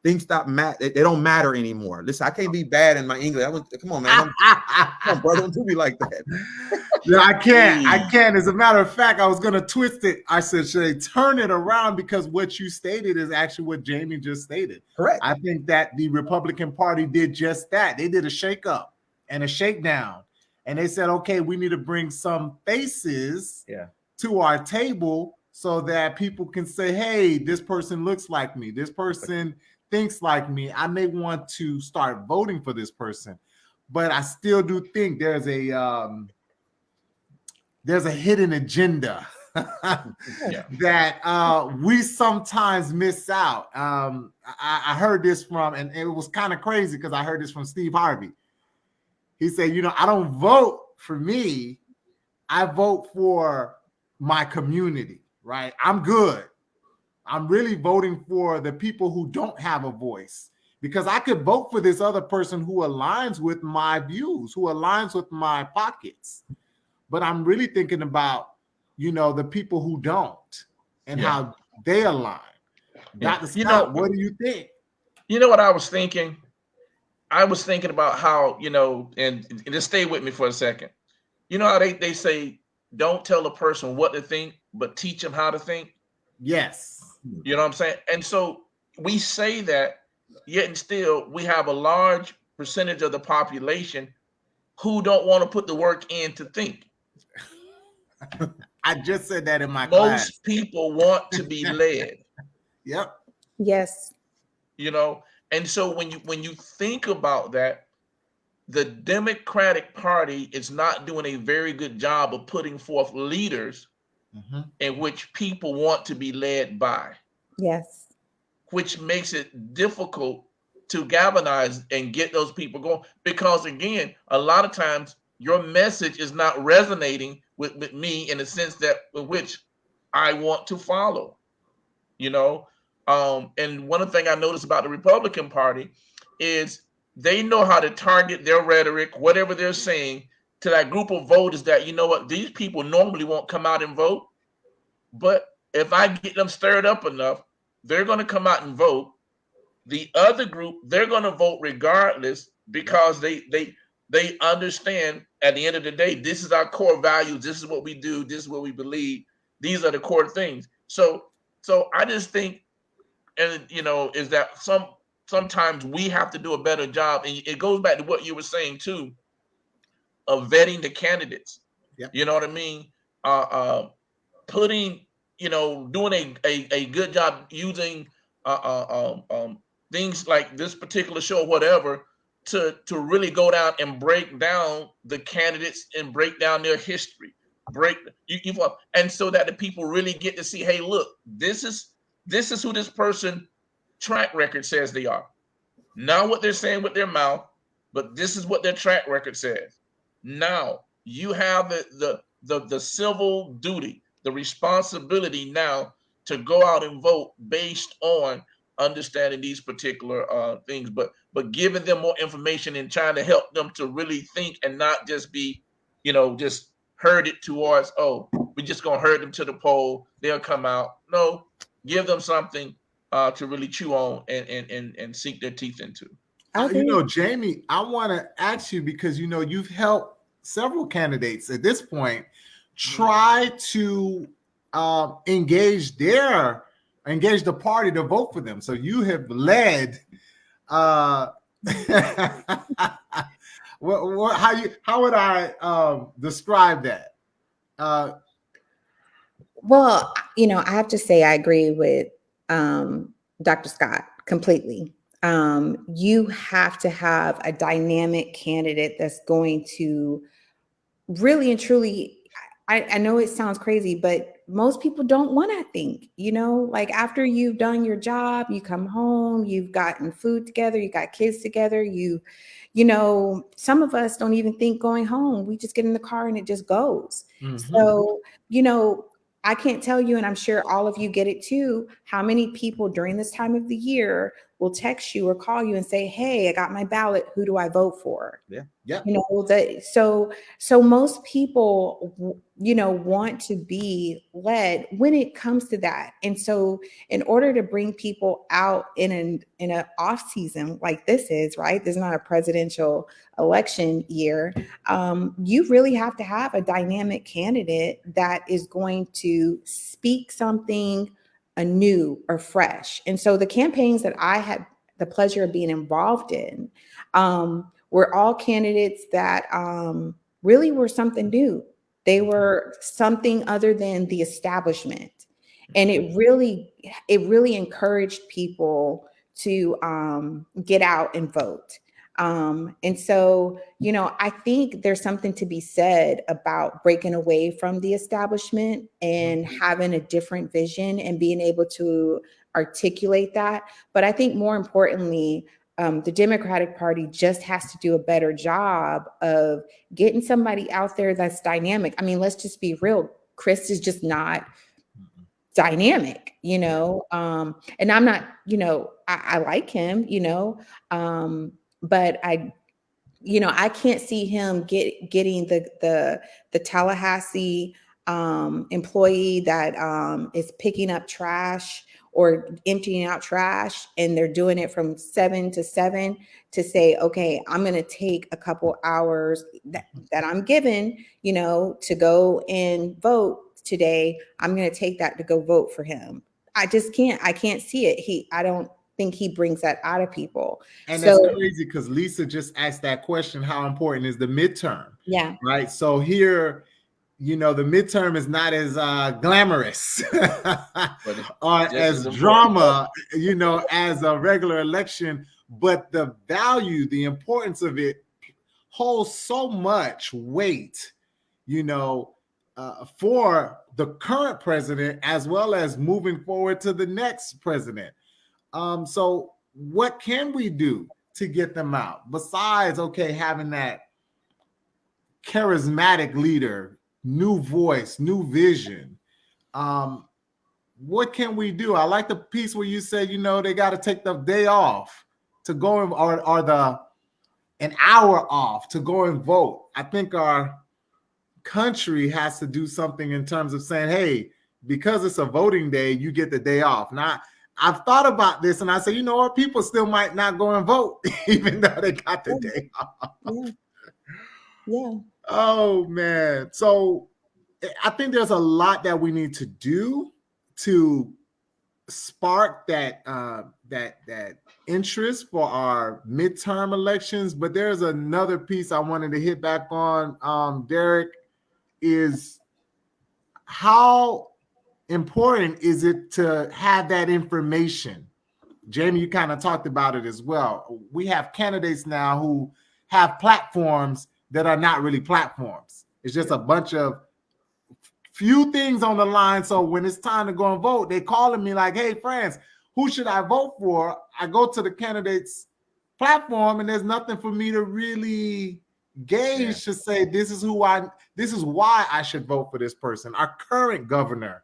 Things stop they don't matter anymore. Listen, I can't be bad in my English. Come on, man. Come on, brother. Don't do me like that. Yeah, I can't. As a matter of fact, I was gonna twist it. I said, should I turn it around? Because what you stated is actually what Jamie just stated. Correct. I think that the Republican Party did just that. They did a shakeup and a shakedown. And they said, okay, we need to bring some faces to our table so that people can say, hey, this person looks like me. This person thinks like me. I may want to start voting for this person. But I still do think there's a hidden agenda that we sometimes miss out. I heard this from, and it was kind of crazy because I heard this from Steve Harvey. He said, I don't vote for me. I vote for my community, right? I'm good. I'm really voting for the people who don't have a voice because I could vote for this other person who aligns with my views, who aligns with my pockets. But I'm really thinking about the people who don't and how they align. Dr. Scott, what do you think? You know what I was thinking? I was thinking about how, and just stay with me for a second. You know how they say, don't tell a person what to think, but teach them how to think? Yes. You know what I'm saying? And so we say that, yet and still we have a large percentage of the population who don't want to put the work in to think. I just said that in my class. Most people want to be led. Yep. Yes. And so when you think about that, the Democratic Party is not doing a very good job of putting forth leaders in which people want to be led by. Yes. Which makes it difficult to galvanize and get those people going. Because again, a lot of times your message is not resonating with me in the sense that in which I want to follow. And one of the things I noticed about the Republican Party is they know how to target their rhetoric, whatever they're saying, to that group of voters that, these people normally won't come out and vote. But if I get them stirred up enough, they're going to come out and vote. The other group, they're going to vote regardless because they understand at the end of the day, this is our core values. This is what we do. This is what we believe. These are the core things. So I just think, and is that sometimes we have to do a better job. And it goes back to what you were saying too, of vetting the candidates. Yep. You know what I mean? Putting, doing a good job using things like this particular show, whatever, to really go down and break down the candidates and break down their history, and so that the people really get to see, hey, look, this is who this person track record says they are. Not what they're saying with their mouth, but this is what their track record says. Now you have the civil duty, the responsibility now to go out and vote based on understanding these particular things, but giving them more information and trying to help them to really think and not just be, just herd it towards, oh, we're just going to herd them to the poll. They'll come out. No, give them something to really chew on and sink their teeth into. Jamie, I want to ask you, because, you've helped several candidates at this point try to engage the party to vote for them. So you have led. How would I describe that? Well, I have to say I agree with Dr. Scott completely. You have to have a dynamic candidate that's going to really and truly, I know it sounds crazy, but most people don't want to think, like after you've done your job, you come home, you've gotten food together, you got kids together, some of us don't even think going home. We just get in the car and it just goes. Mm-hmm. So, I can't tell you, and I'm sure all of you get it too, how many people during this time of the year will text you or call you and say, hey, I got my ballot. Who do I vote for? Yeah. Yeah. So most people, want to be led when it comes to that. And so in order to bring people out in an off season like this is, right? This is not a presidential election year. You really have to have a dynamic candidate that is going to speak something anew or fresh. And so the campaigns that I had the pleasure of being involved in were all candidates that really were something new. They were something other than the establishment. And it really encouraged people to get out and vote. And so, I think there's something to be said about breaking away from the establishment and having a different vision and being able to articulate that. But I think more importantly, the Democratic Party just has to do a better job of getting somebody out there that's dynamic. I mean, let's just be real. Chris is just not dynamic, and I'm not, I like him, but I can't see him getting the Tallahassee employee that is picking up trash or emptying out trash, and they're doing it from 7 to 7, to say, okay, I'm going to take a couple hours that I'm given, to go and vote today. I'm going to take that to go vote for him. I can't see it. I don't think he brings that out of people. And so, that's crazy because Lisa just asked that question, how important is the midterm? Yeah. Right. So here, the midterm is not as glamorous or as drama, as a regular election, but the value, the importance of it holds so much weight, for the current president, as well as moving forward to the next president. So what can we do to get them out besides, having that charismatic leader, new voice, new vision? What can we do? I like the piece where you said, they got to take the day off to go or an hour off to go and vote. I think our country has to do something in terms of saying, hey, because it's a voting day, you get the day off. Now, I've thought about this and I say, what? People still might not go and vote, even though they got the day off. Yeah. Oh, man. So I think there's a lot that we need to do to spark that interest for our midterm elections. But there's another piece I wanted to hit back on, Darrick, is how important is it to have that information? Jamie, you kind of talked about it as well. We have candidates now who have platforms that are not really platforms. It's just a bunch of few things on the line. So when it's time to go and vote, they calling me like, hey, friends, who should I vote for? I go to the candidate's platform and there's nothing for me to really gauge to say, this is why I should vote for this person. Our current governor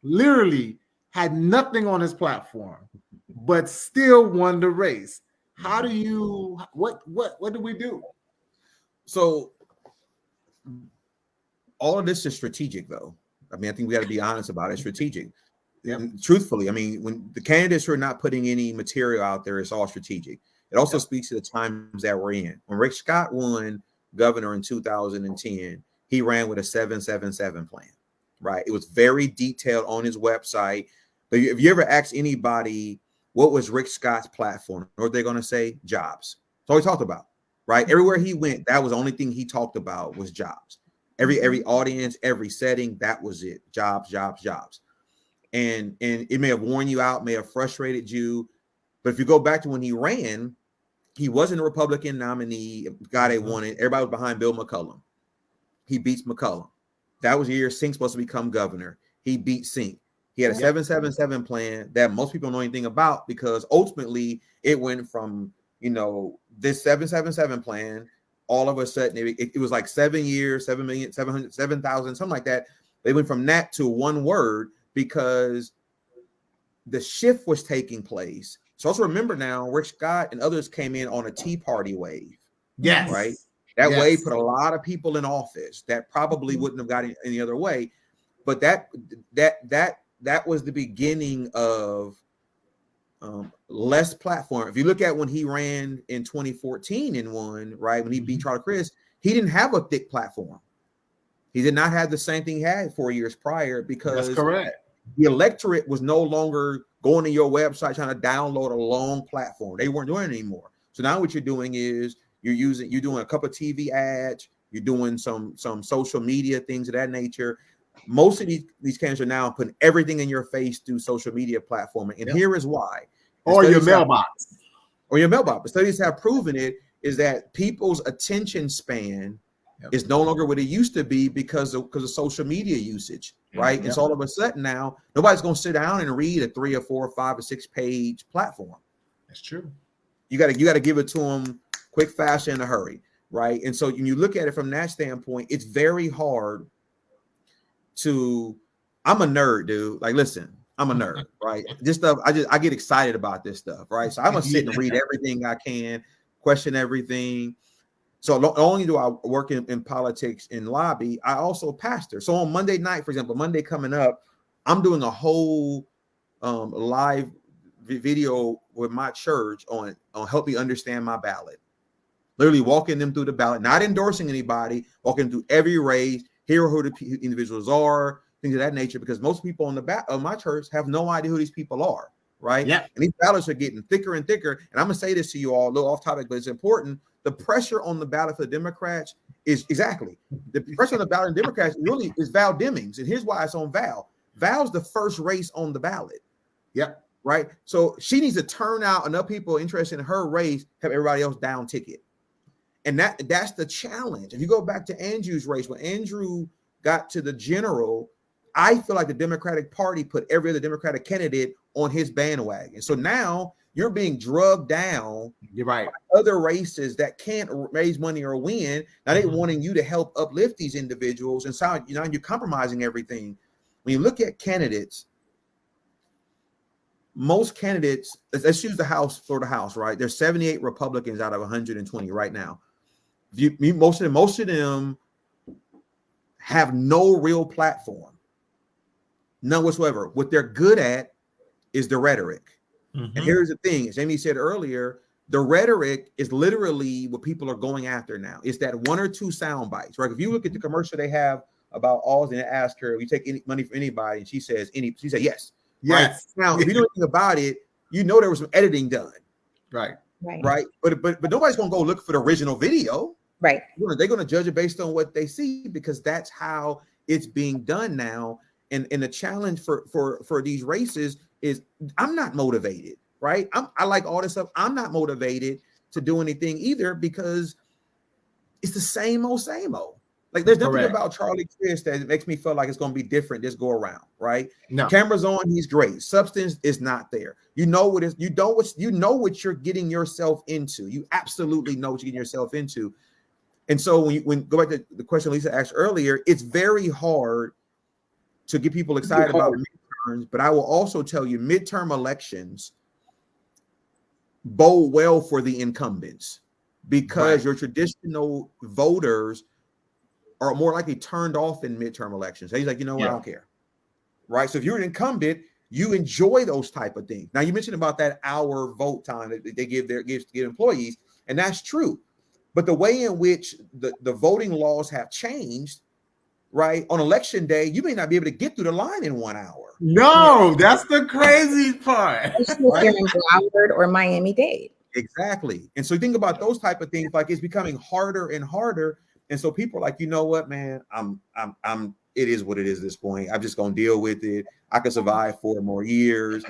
literally had nothing on his platform, but still won the race. How do you, what do we do? So all of this is strategic, though. I mean, I think we got to be honest about it. It's strategic. And truthfully, I mean, when the candidates are not putting any material out there, it's all strategic. It also speaks to the times that we're in. When Rick Scott won governor in 2010, he ran with a 777 plan, right? It was very detailed on his website. But if you ever ask anybody, what was Rick Scott's platform? What are they going to say? Jobs. That's all he talked about, right? Everywhere he went, that was the only thing he talked about was jobs. Every audience, every setting, that was it. Jobs, jobs, jobs. And it may have worn you out, may have frustrated you. But if you go back to when he ran, he wasn't a Republican nominee. Guy they wanted. Everybody was behind Bill McCullum. He beats McCullum. That was the year Sink's supposed to become governor. He beat Sink. He had a 777 plan that most people don't know anything about, because ultimately it went from, this 777 plan, all of a sudden it was like 7 years, 7 million, 700,000, something like that. They went from that to one word because the shift was taking place. So also remember now, Rick Scott and others came in on a Tea Party wave. Yes. Right. That wave put a lot of people in office that probably wouldn't have got any other way. But that was the beginning of less platform. If you look at when he ran in 2014 and won, right, when he beat Charlie Crist, he didn't have a thick platform. He did not have the same thing he had 4 years prior, because that's correct. The electorate was no longer going to your website trying to download a long platform. They weren't doing it anymore. So now what you're doing is you're doing a couple of TV ads, you're doing some social media things of that nature. Most of these candidates are now putting everything in your face through social media platforming. And here is why. Or your mailbox. The studies have proven it is that people's attention span is no longer what it used to be because of social media usage, right? And so all of a sudden now, nobody's going to sit down and read a 3 or 4 or 5 or 6 page platform. That's true. You got to give it to them quick, fast, in a hurry, right? And so when you look at it from that standpoint, it's very hard to. I'm a nerd, dude. Like, listen, I'm a nerd, right? This stuff, I get excited about this stuff, right? So I'm gonna sit and read everything I can, question everything. So not only do I work in politics and lobby, I also pastor. So on Monday night, for example, Monday coming up, I'm doing a whole live video with my church on help me understand my ballot. Literally walking them through the ballot, not endorsing anybody, walking through every race, hear who the individuals are, things of that nature, because most people on the back of my church have no idea who these people are, right? Yeah. And these ballots are getting thicker and thicker. And I'm gonna say this to you all, a little off topic, but it's important. The pressure on the ballot for the Democrats is exactly the pressure on the ballot in Democrats really is Val Demings. And here's why it's on Val. Val's the first race on the ballot. Yep. Right. So she needs to turn out enough people interested in her race, have everybody else down ticket. And that's the challenge. If you go back to Andrew's race, when Andrew got to the general, I feel like the Democratic Party put every other Democratic candidate on his bandwagon. So now you're being drugged down. You're right. By other races that can't raise money or win. Now they're wanting you to help uplift these individuals. And so you're compromising everything. When you look at candidates, most candidates, let's use the House, Florida House, right? There's 78 Republicans out of 120 right now. Most of them have no real platform, none whatsoever. What they're good at is the rhetoric. Mm-hmm. And here's the thing, as Amy said earlier, the rhetoric is literally what people are going after now. It's that one or two sound bites, right? If you look at the commercial they have about Oz and ask her, "You take any money from anybody?" and she says, she said yes. Yes. Right? Now, if you know anything about it, you know there was some editing done. Right. But nobody's gonna go look for the original video. Right. They're gonna judge it based on what they see, because that's how it's being done now. And the challenge for these races is I'm not motivated, right? I like all this stuff. I'm not motivated to do anything either, because it's the same old. Like there's nothing about Charlie Crist that makes me feel like it's going to be different this go around, right? No. Camera's on, he's great. Substance is not there. You know what you're getting yourself into. You absolutely know what you're getting yourself into. And so when go back to the question Lisa asked earlier, it's very hard to get people excited about midterms, but I will also tell you midterm elections bode well for the incumbents, because your traditional voters are more likely turned off in midterm elections. He's like, you know what, I don't care. Right. So if you're an incumbent, you enjoy those type of things. Now you mentioned about that hour vote time that they give employees, and that's true. But the way in which the voting laws have changed, right, on election day, you may not be able to get through the line in 1 hour. No, that's the crazy part. If you're in Broward or Miami-Dade. Exactly. And so you think about those type of things, like it's becoming harder and harder. And so people are like, you know what, man, it is what it is at this point. I'm just going to deal with it. I could survive 4 more years.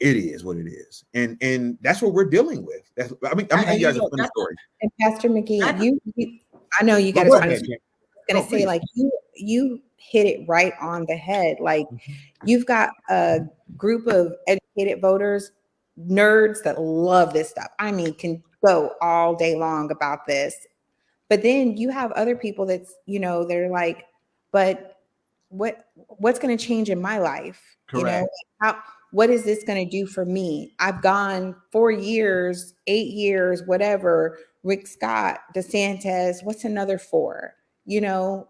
It is what it is. And that's what we're dealing with. I mean, you guys a funny story. And Pastor McGhee, I know you got to going to say, like, you hit it right on the head. Like, you've got a group of educated voters, nerds that love this stuff. I mean, can go all day long about this. But then you have other people that's, they're like, but what's going to change in my life? Correct. What is this going to do for me? I've gone 4 years, 8 years, whatever. Rick Scott, DeSantis, what's another 4? So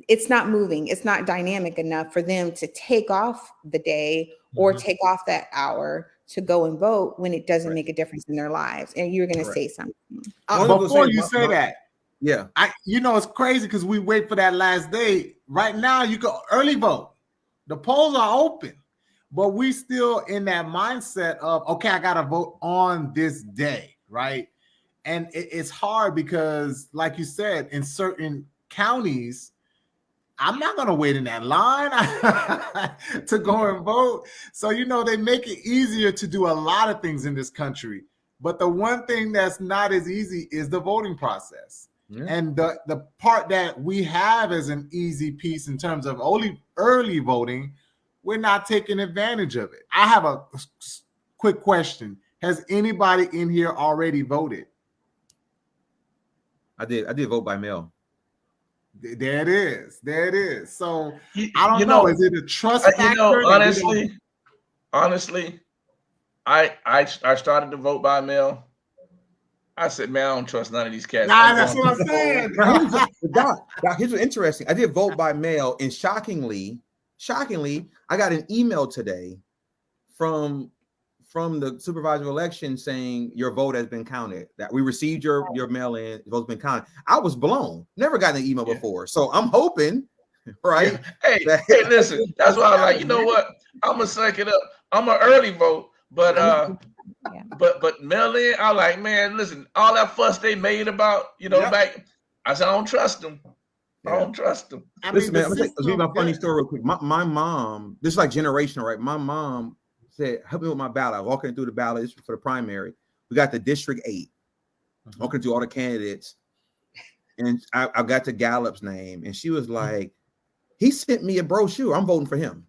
it's not moving. It's not dynamic enough for them to take off the day or take off that hour to go and vote when it doesn't make a difference in their lives. And you're going to say something. Before you say that, yeah, it's crazy because we wait for that last day. Right now, you go early vote. The polls are open, but we still in that mindset of, okay, I got to vote on this day, right? And it's hard because, like you said, in certain counties, I'm not going to wait in that line to go and vote. So, they make it easier to do a lot of things in this country. But the one thing that's not as easy is the voting process. Yeah. And the part that we have as an easy piece in terms of only early voting, we're not taking advantage of it. I have a quick question. Has anybody in here already voted? I did vote by mail. There it is. So I don't know. Is it a trust factor? Honestly, I started to vote by mail, I said, man, I don't trust none of these cats. Nah, that's what I'm saying. Doc, here's what's interesting. I did vote by mail, and shockingly, I got an email today from the supervisor of election saying your vote has been counted. That we received your mail-in, your vote's been counted. I was blown. Never gotten an email before, so I'm hoping, right? Yeah. Hey, listen. That's why I'm like, you know what? I'm gonna suck it up. I'm an early vote, but but mail-in. I'm like, man, listen. All that fuss they made about, back. I said, I don't trust them. I don't trust them. Listen, man, I'm gonna tell you my funny story real quick. My mom, this is like generational, right? My mom said, help me with my ballot. I was walking through the ballot for the primary. We got the District 8. Walking through all the candidates. And I got to Gallup's name. And she was like, he sent me a brochure. I'm voting for him.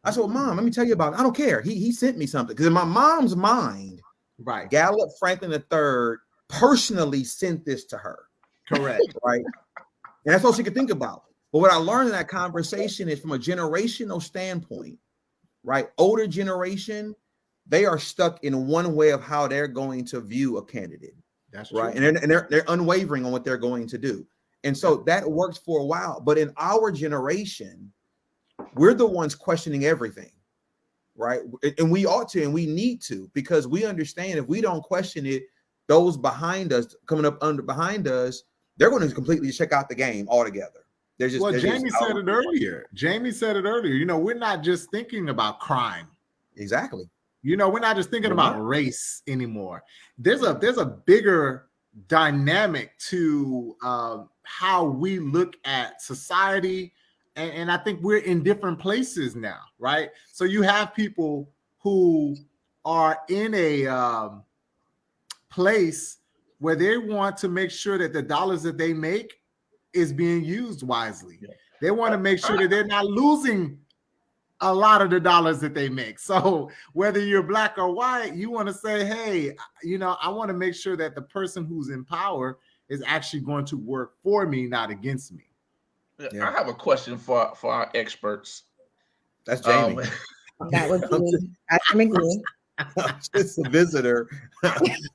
I said, well, Mom, let me tell you about it. I don't care. He sent me something. Because in my mom's mind, right, Gallup Franklin III personally sent this to her. Correct. Right. And that's all she could think about. But what I learned in that conversation is from a generational standpoint, right? Older generation, they are stuck in one way of how they're going to view a candidate. That's right. True. And they're unwavering on what they're going to do. And so that works for a while. But in our generation, we're the ones questioning everything. Right. And we ought to, and we need to, because we understand if we don't question it, those behind us behind us, they're going to completely check out the game altogether. Jamie said it earlier. We're not just thinking about crime. Exactly. We're not just thinking about race anymore. There's a bigger dynamic to how we look at society. And I think we're in different places now, right? So you have people who are in a place where they want to make sure that the dollars that they make is being used wisely. Yeah. They want to make sure that they're not losing a lot of the dollars that they make. So whether you're black or white, you want to say, hey, I want to make sure that the person who's in power is actually going to work for me, not against me. Yeah. I have a question for our experts. That's Jamie. That would be McGhee. Just a visitor.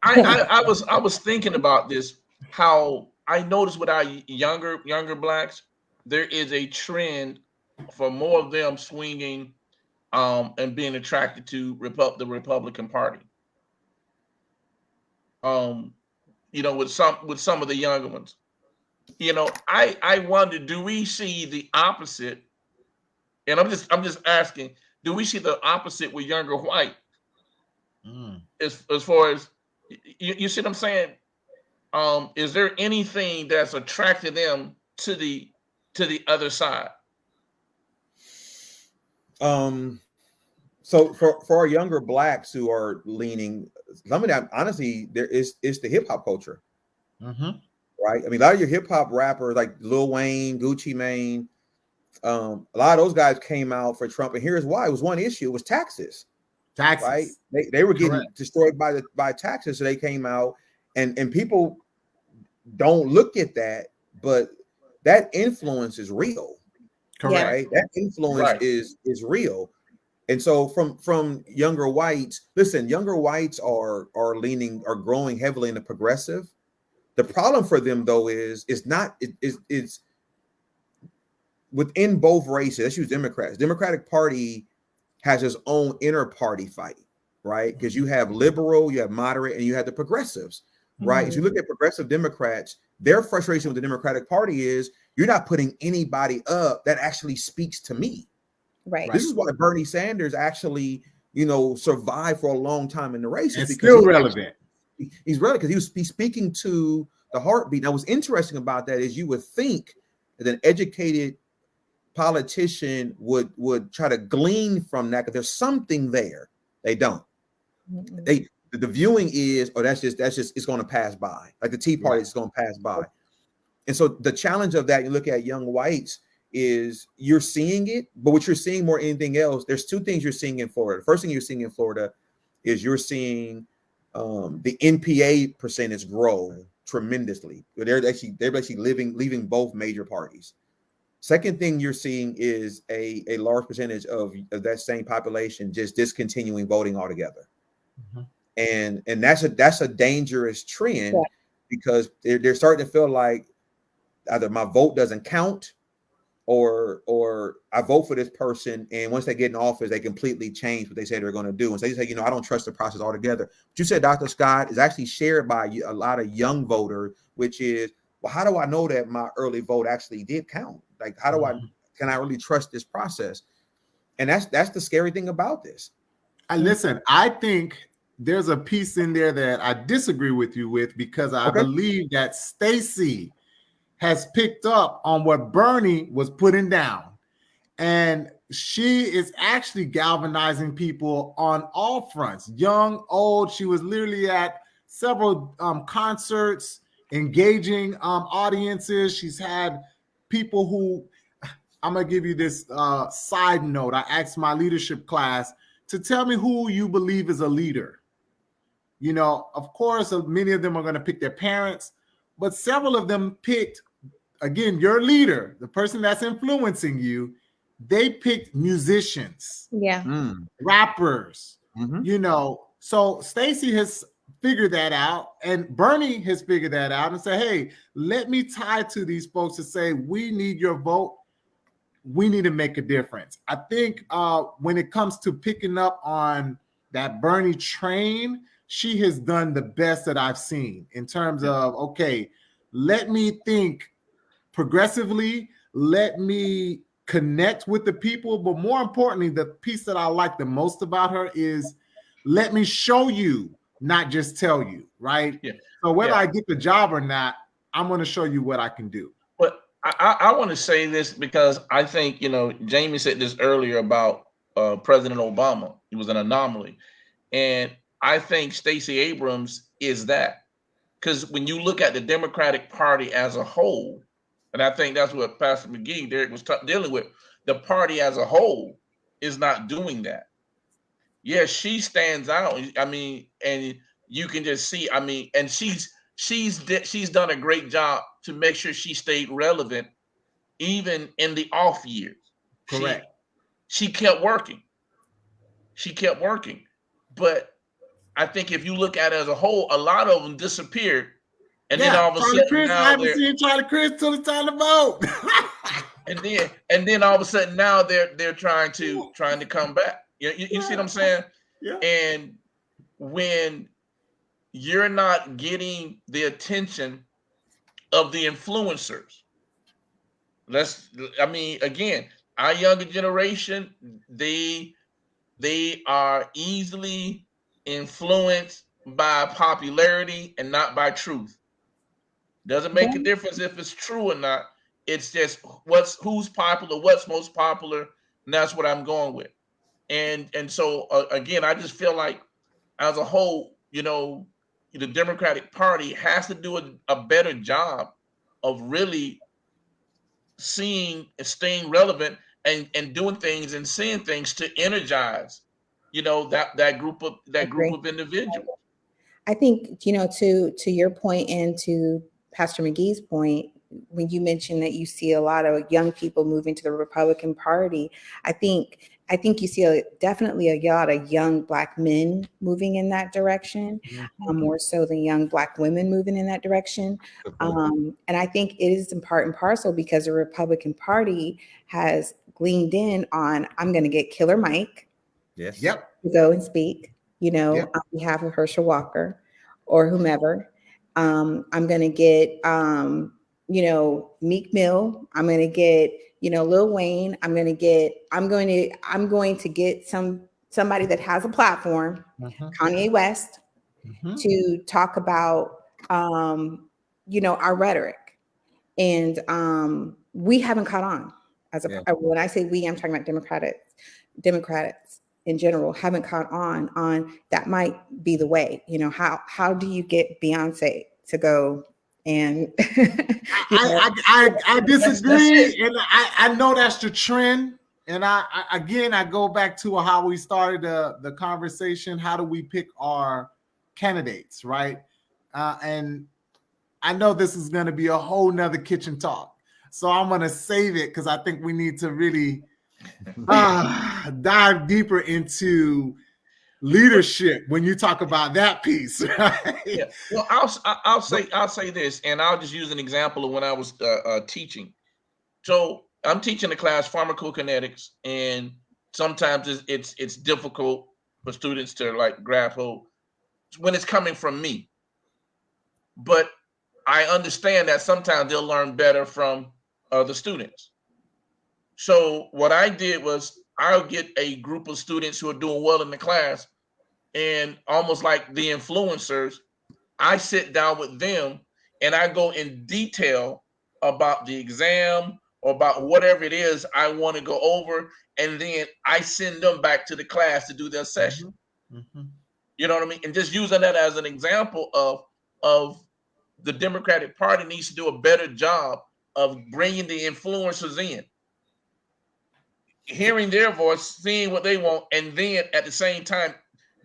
I was thinking about this, how I noticed with our younger blacks, there is a trend for more of them swinging and being attracted to the Republican Party. With some of the younger ones. I wonder, do we see the opposite? And I'm just asking, do we see the opposite with younger white? As far as you see what I'm saying? Is there anything that's attracted them to the other side? So for our younger blacks who are leaning, some of that honestly, it's the hip hop culture. Right? I mean, a lot of your hip hop rappers like Lil Wayne, Gucci Mane, a lot of those guys came out for Trump, and here's why. It was one issue: it was taxes. Right? They were getting destroyed by taxes, so they came out, and people don't look at that, but that influence is real. Correct. Right? That influence is real. And so from younger whites, listen, younger whites are growing heavily into progressive. The problem for them though is within both races. Let's use Democrats. Democratic Party has its own inner party fight, right? Because you have liberal, you have moderate, and you have the progressives, right? If you look at progressive Democrats, their frustration with the Democratic Party is you're not putting anybody up that actually speaks to me. Right. This is why Bernie Sanders actually, survived for a long time in the race. It's still relevant. He's relevant because he's speaking to the heartbeat. Now, what's interesting about that is you would think that an educated politician would try to glean from that because there's something there. They don't. The viewing is, that's just it's going to pass by. Like the Tea Party is going to pass by. And so the challenge of that, you look at young whites, is you're seeing it, but what you're seeing more than anything else, there's two things you're seeing in Florida. The first thing you're seeing in Florida is you're seeing the NPA percentage grow tremendously. They're actually leaving both major parties. Second thing you're seeing is a large percentage of that same population just discontinuing voting altogether. and that's a dangerous trend, Yeah. because they're starting to feel like either my vote doesn't count, or I vote for this person, and once they get in office, they completely change what they say they're going to do. And so they say, I don't trust the process altogether. But you said, Dr. Scott, is actually shared by a lot of young voters, which is, well, how do I know that my early vote actually did count? Like, can I really trust this process? And that's the scary thing about this. Listen, I think there's a piece in there that I disagree with you with, because I believe that Stacey has picked up on what Bernie was putting down. And she is actually galvanizing people on all fronts, young, old. She was literally at several concerts, engaging audiences. She's had people who, I'm going to give you this side note. I asked my leadership class to tell me who you believe is a leader. Of course, many of them are going to pick their parents, but several of them picked, again, your leader, the person that's influencing you. They picked musicians, rappers, So Stacey has figured that out, and Bernie has figured that out and said, hey, let me tie to these folks to say, we need your vote. We need to make a difference. I think when it comes to picking up on that Bernie train, she has done the best that I've seen in terms of, okay, let me think progressively, let me connect with the people. But more importantly, the piece that I like the most about her is, let me show you, not just tell you, right? Yeah. So whether I get the job or not, I'm going to show you what I can do. But I want to say this, because I think, Jamie said this earlier about President Obama. He was an anomaly. And I think Stacey Abrams is that. Because when you look at the Democratic Party as a whole, and I think that's what Pastor McGhee, Darrick, was dealing with, the party as a whole is not doing that. Yeah, she stands out. I mean, and you can just see, and she's done a great job to make sure she stayed relevant even in the off years. Correct. She kept working. But I think if you look at it as a whole, a lot of them disappeared. And then all of a sudden I haven't seen Charlie Chris till it's time to vote. and then all of a sudden now they're trying to come back. You see what I'm saying? Yeah. And when you're not getting the attention of the influencers, again, our younger generation, they are easily influenced by popularity and not by truth. Doesn't make a difference if it's true or not. It's just who's popular, what's most popular, and that's what I'm going with. And so again, I just feel like as a whole, the Democratic Party has to do a better job of really seeing and staying relevant and doing things and seeing things to energize, that group of individuals. I think, to your point and to Pastor McGhee's point, when you mentioned that you see a lot of young people moving to the Republican Party, I think you see definitely a lot of young Black men moving in that direction, more so than young Black women moving in that direction. And I think it is in part and parcel because the Republican Party has gleaned in on, I'm going to get Killer Mike to go and speak, on behalf of Herschel Walker or whomever. I'm going to get, Meek Mill. I'm going to get, Lil Wayne. I'm going to get somebody that has a platform, Kanye West, to talk about, our rhetoric. And we haven't caught on when I say we, I'm talking about Democrats in general haven't caught on that might be the way. How do you get Beyonce to go and I disagree, and I know that's the trend. And I go back to how we started the conversation. How do we pick our candidates, right? And I know this is going to be a whole nother kitchen talk, so I'm going to save it because I think we need to really dive deeper into leadership when you talk about that piece. Right? Yeah. Well, I'll say this, and I'll just use an example of when I was teaching. So I'm teaching the class pharmacokinetics, and sometimes it's difficult for students to like grab hold when it's coming from me. But I understand that sometimes they'll learn better from the students. So what I did was I'll get a group of students who are doing well in the class, and almost like the influencers, I sit down with them and I go in detail about the exam or about whatever it is I want to go over, and then I send them back to the class to do their session. Mm-hmm. You know what I mean? And just using that as an example of the Democratic Party needs to do a better job of bringing the influencers in, hearing their voice, seeing what they want, and then at the same time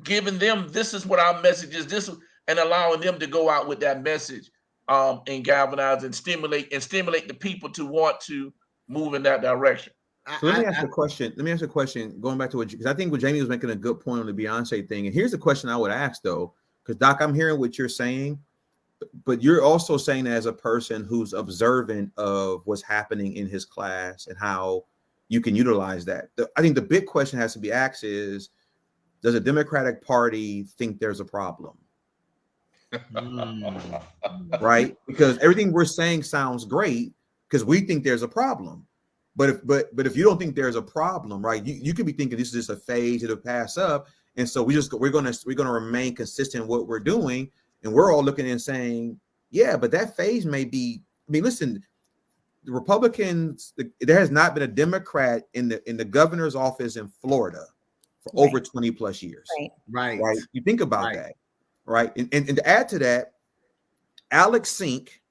giving them, this is what our message is, this, and allowing them to go out with that message, and galvanize and stimulate the people to want to move in that direction. So let me ask you a question. Let me ask you a question. Going back to what, because I think what Jamie was making a good point on the Beyonce thing. And here's the question I would ask though, because Doc, I'm hearing what you're saying, but you're also saying that as a person who's observant of what's happening in his class and how you can utilize that. I think the big question has to be asked is, does the Democratic Party think there's a problem? Right? Because everything we're saying sounds great because we think there's a problem. But if you don't think there's a problem, right? You could be thinking this is just a phase, it'll pass up. And so we're gonna remain consistent in what we're doing. And we're all looking and saying, yeah, but that phase may be, I mean, listen, the Republicans, there has not been a Democrat in the governor's office in Florida for over 20 plus years. Right. You think about that, right? And to add to that, Alex Sink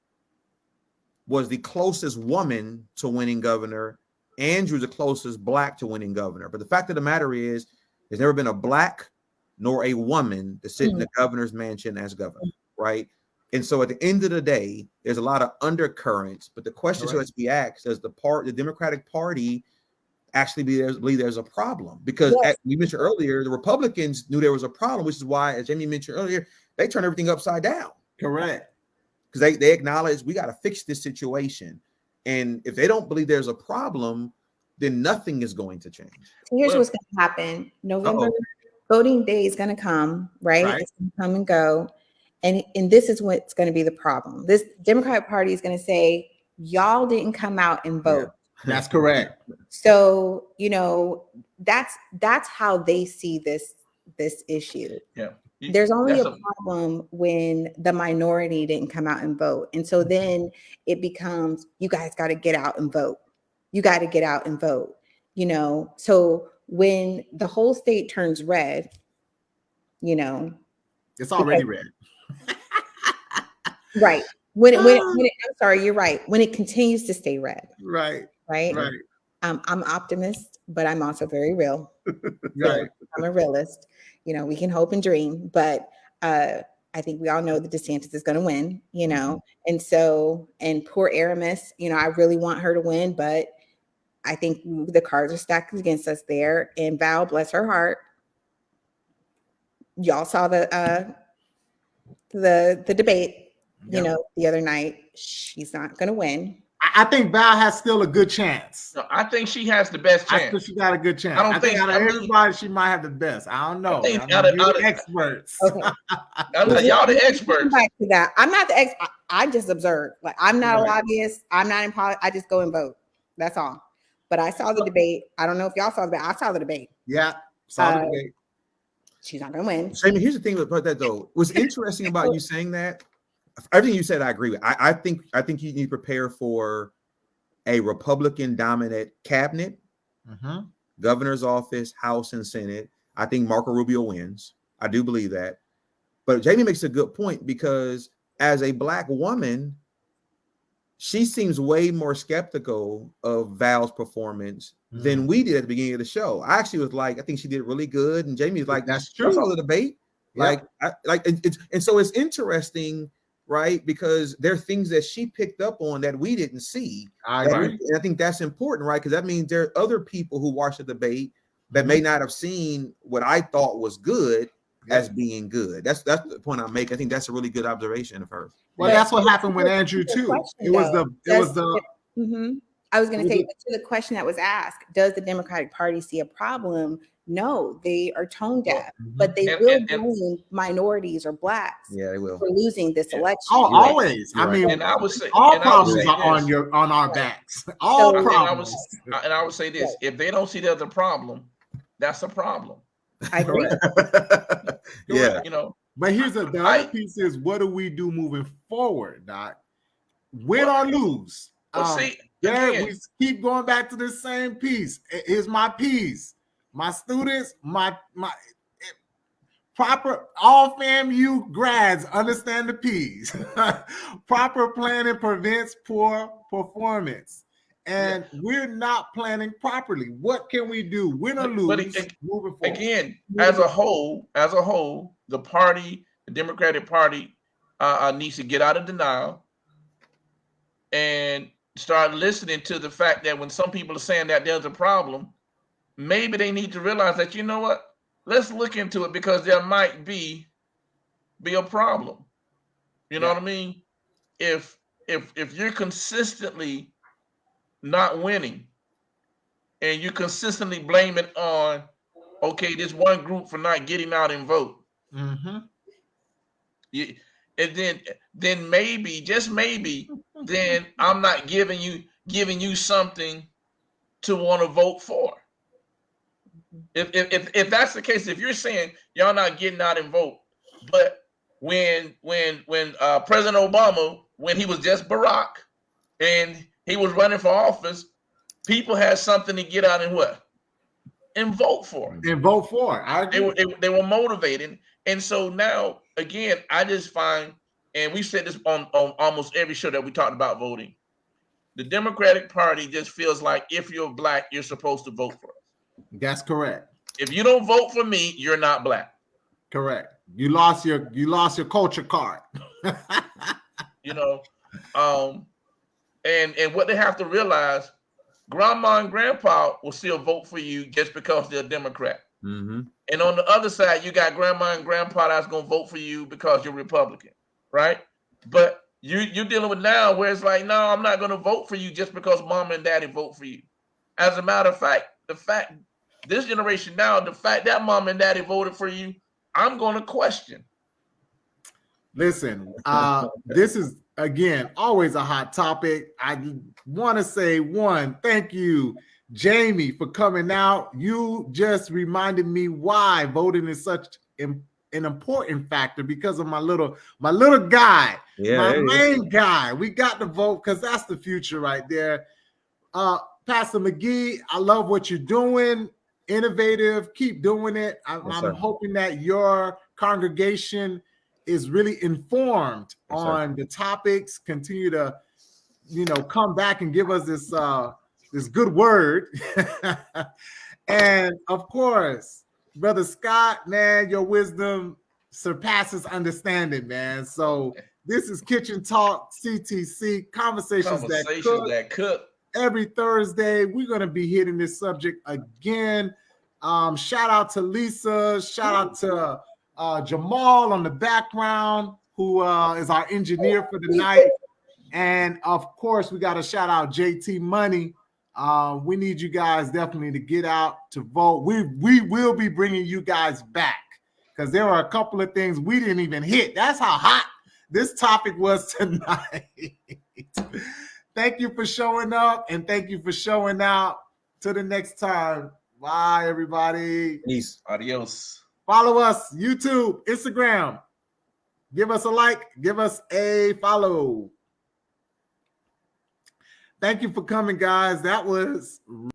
was the closest woman to winning governor. Andrew's the closest black to winning governor. But the fact of the matter is, there's never been a black nor a woman to sit in the governor's mansion as governor, right? And so at the end of the day, there's a lot of undercurrents. But the question has to be asked: does the Democratic Party actually believe there's a problem? Because as you mentioned earlier, the Republicans knew there was a problem, which is why, as Jamie mentioned earlier, they turned everything upside down. Correct. Because they acknowledge we got to fix this situation. And if they don't believe there's a problem, then nothing is going to change. So here's what's going to happen. November voting day is going to come, right? It's going to come and go. And this is what's going to be the problem. This Democratic Party is going to say, y'all didn't come out and vote. Yeah, that's correct. So, that's how they see this issue. Yeah. There's only a problem when the minority didn't come out and vote. And so then it becomes, you guys got to get out and vote. You got to get out and vote. So when the whole state turns red, it's already red. Right. When it, I'm sorry, you're right. When it continues to stay red. Right. I'm an optimist, but I'm also very real. Right. I'm a realist. We can hope and dream, but I think we all know that DeSantis is going to win, and so, and poor Aramis, I really want her to win, but I think the cards are stacked against us there. And Val, bless her heart, y'all saw the debate, the other night. She's not going to win. I think Val has still a good chance. No, I think she has the best chance. I think she got a good chance. I think out of everybody, she might have the best. I don't know. I think out of experts. Okay. Y'all the experts. Back to that. I'm not the expert. I just observe. Like, I'm not a lobbyist. I'm not in politics. I just go and vote. That's all. But I saw the debate. I don't know if y'all saw the debate. I saw the debate. Yeah, saw the debate. She's not going to win. Jamie, here's the thing about that though. What's interesting about you saying that, everything you said, I agree with. I think you need to prepare for a Republican-dominant cabinet, governor's office, House, and Senate. I think Marco Rubio wins. I do believe that. But Jamie makes a good point because as a Black woman, she seems way more skeptical of Val's performance than we did at the beginning of the show. I actually was like, I think she did really good. And Jamie's like, that's true. I saw the debate. Yep. And so it's interesting, right? Because there are things that she picked up on that we didn't see. I agree. And I think that's important, right? Because that means there are other people who watch the debate that may not have seen what I thought was good as being good. That's the point I'm making. I think that's a really good observation of hers. Well, that's what happened with Andrew too. It was the I was going to say, to the question that was asked, does the Democratic Party see a problem? No, they are tone deaf, but they will blame minorities or blacks they will for losing this election. Oh, always. Right. I mean, and I would say all problems are on our backs. All problems. And I would say this: if they don't see there's a problem, that's a problem. I agree. Yeah. You know. But here's the other piece is, what do we do moving forward, Doc? Win or lose? See, we keep going back to the same piece. Here's my piece. My students, my proper, all FAMU grads understand the P's. Proper planning prevents poor performance. And we're not planning properly. What can we do? Win or lose moving forward? Again, as a whole, the party, the Democratic Party, needs to get out of denial and start listening to the fact that when some people are saying that there's a problem, maybe they need to realize that, you know what, let's look into it, because there might be a problem. You know what I mean? If you're consistently not winning and you consistently blame it on, okay, this one group for not getting out and vote. And then maybe, just maybe, then I'm not giving you something to want to vote for. If that's the case, if you're saying y'all not getting out and vote, but when President Obama, when he was just Barack and he was running for office, people had something to get out and what? And vote for. And vote for. They were motivated. And so now, again, I just find, and we said this on almost every show that we talked about voting, the Democratic Party just feels like if you're black, you're supposed to vote for us. That's correct. If you don't vote for me, you're not black. Correct. You lost your culture card. You know, and what they have to realize, grandma and grandpa will still vote for you just because they're a Democrat. And on the other side, you got grandma and grandpa that's going to vote for you because you're Republican, right? But you're dealing with now where it's like, no, I'm not going to vote for you just because mom and daddy vote for you. As a matter of fact, this generation now, the fact that mom and daddy voted for you, I'm going to question. Listen, this is, again, always a hot topic. I want to say, thank you, Jamie, for coming out. You just reminded me why voting is such an important factor, because of my little guy, my main guy. We got to vote because that's the future right there. Pastor McGhee, I love what you're doing. Innovative, keep doing it. I'm hoping that your congregation is really informed on the topics. Continue to, come back and give us this good word. And of course, Brother Scott, man, your wisdom surpasses understanding, man. So this is Kitchen Talk CTC, conversations that cook. Every Thursday, we're going to be hitting this subject again. Shout out to Lisa. Shout out to Jamal on the background, who is our engineer for the night. And of course, we got to shout out JT Money. We need you guys definitely to get out to vote. We will be bringing you guys back because there are a couple of things we didn't even hit. That's how hot this topic was tonight. Thank you for showing up, and thank you for showing out. Till the next time. Bye, everybody. Peace. Adios. Follow us, YouTube, Instagram. Give us a like. Give us a follow. Thank you for coming, guys. That was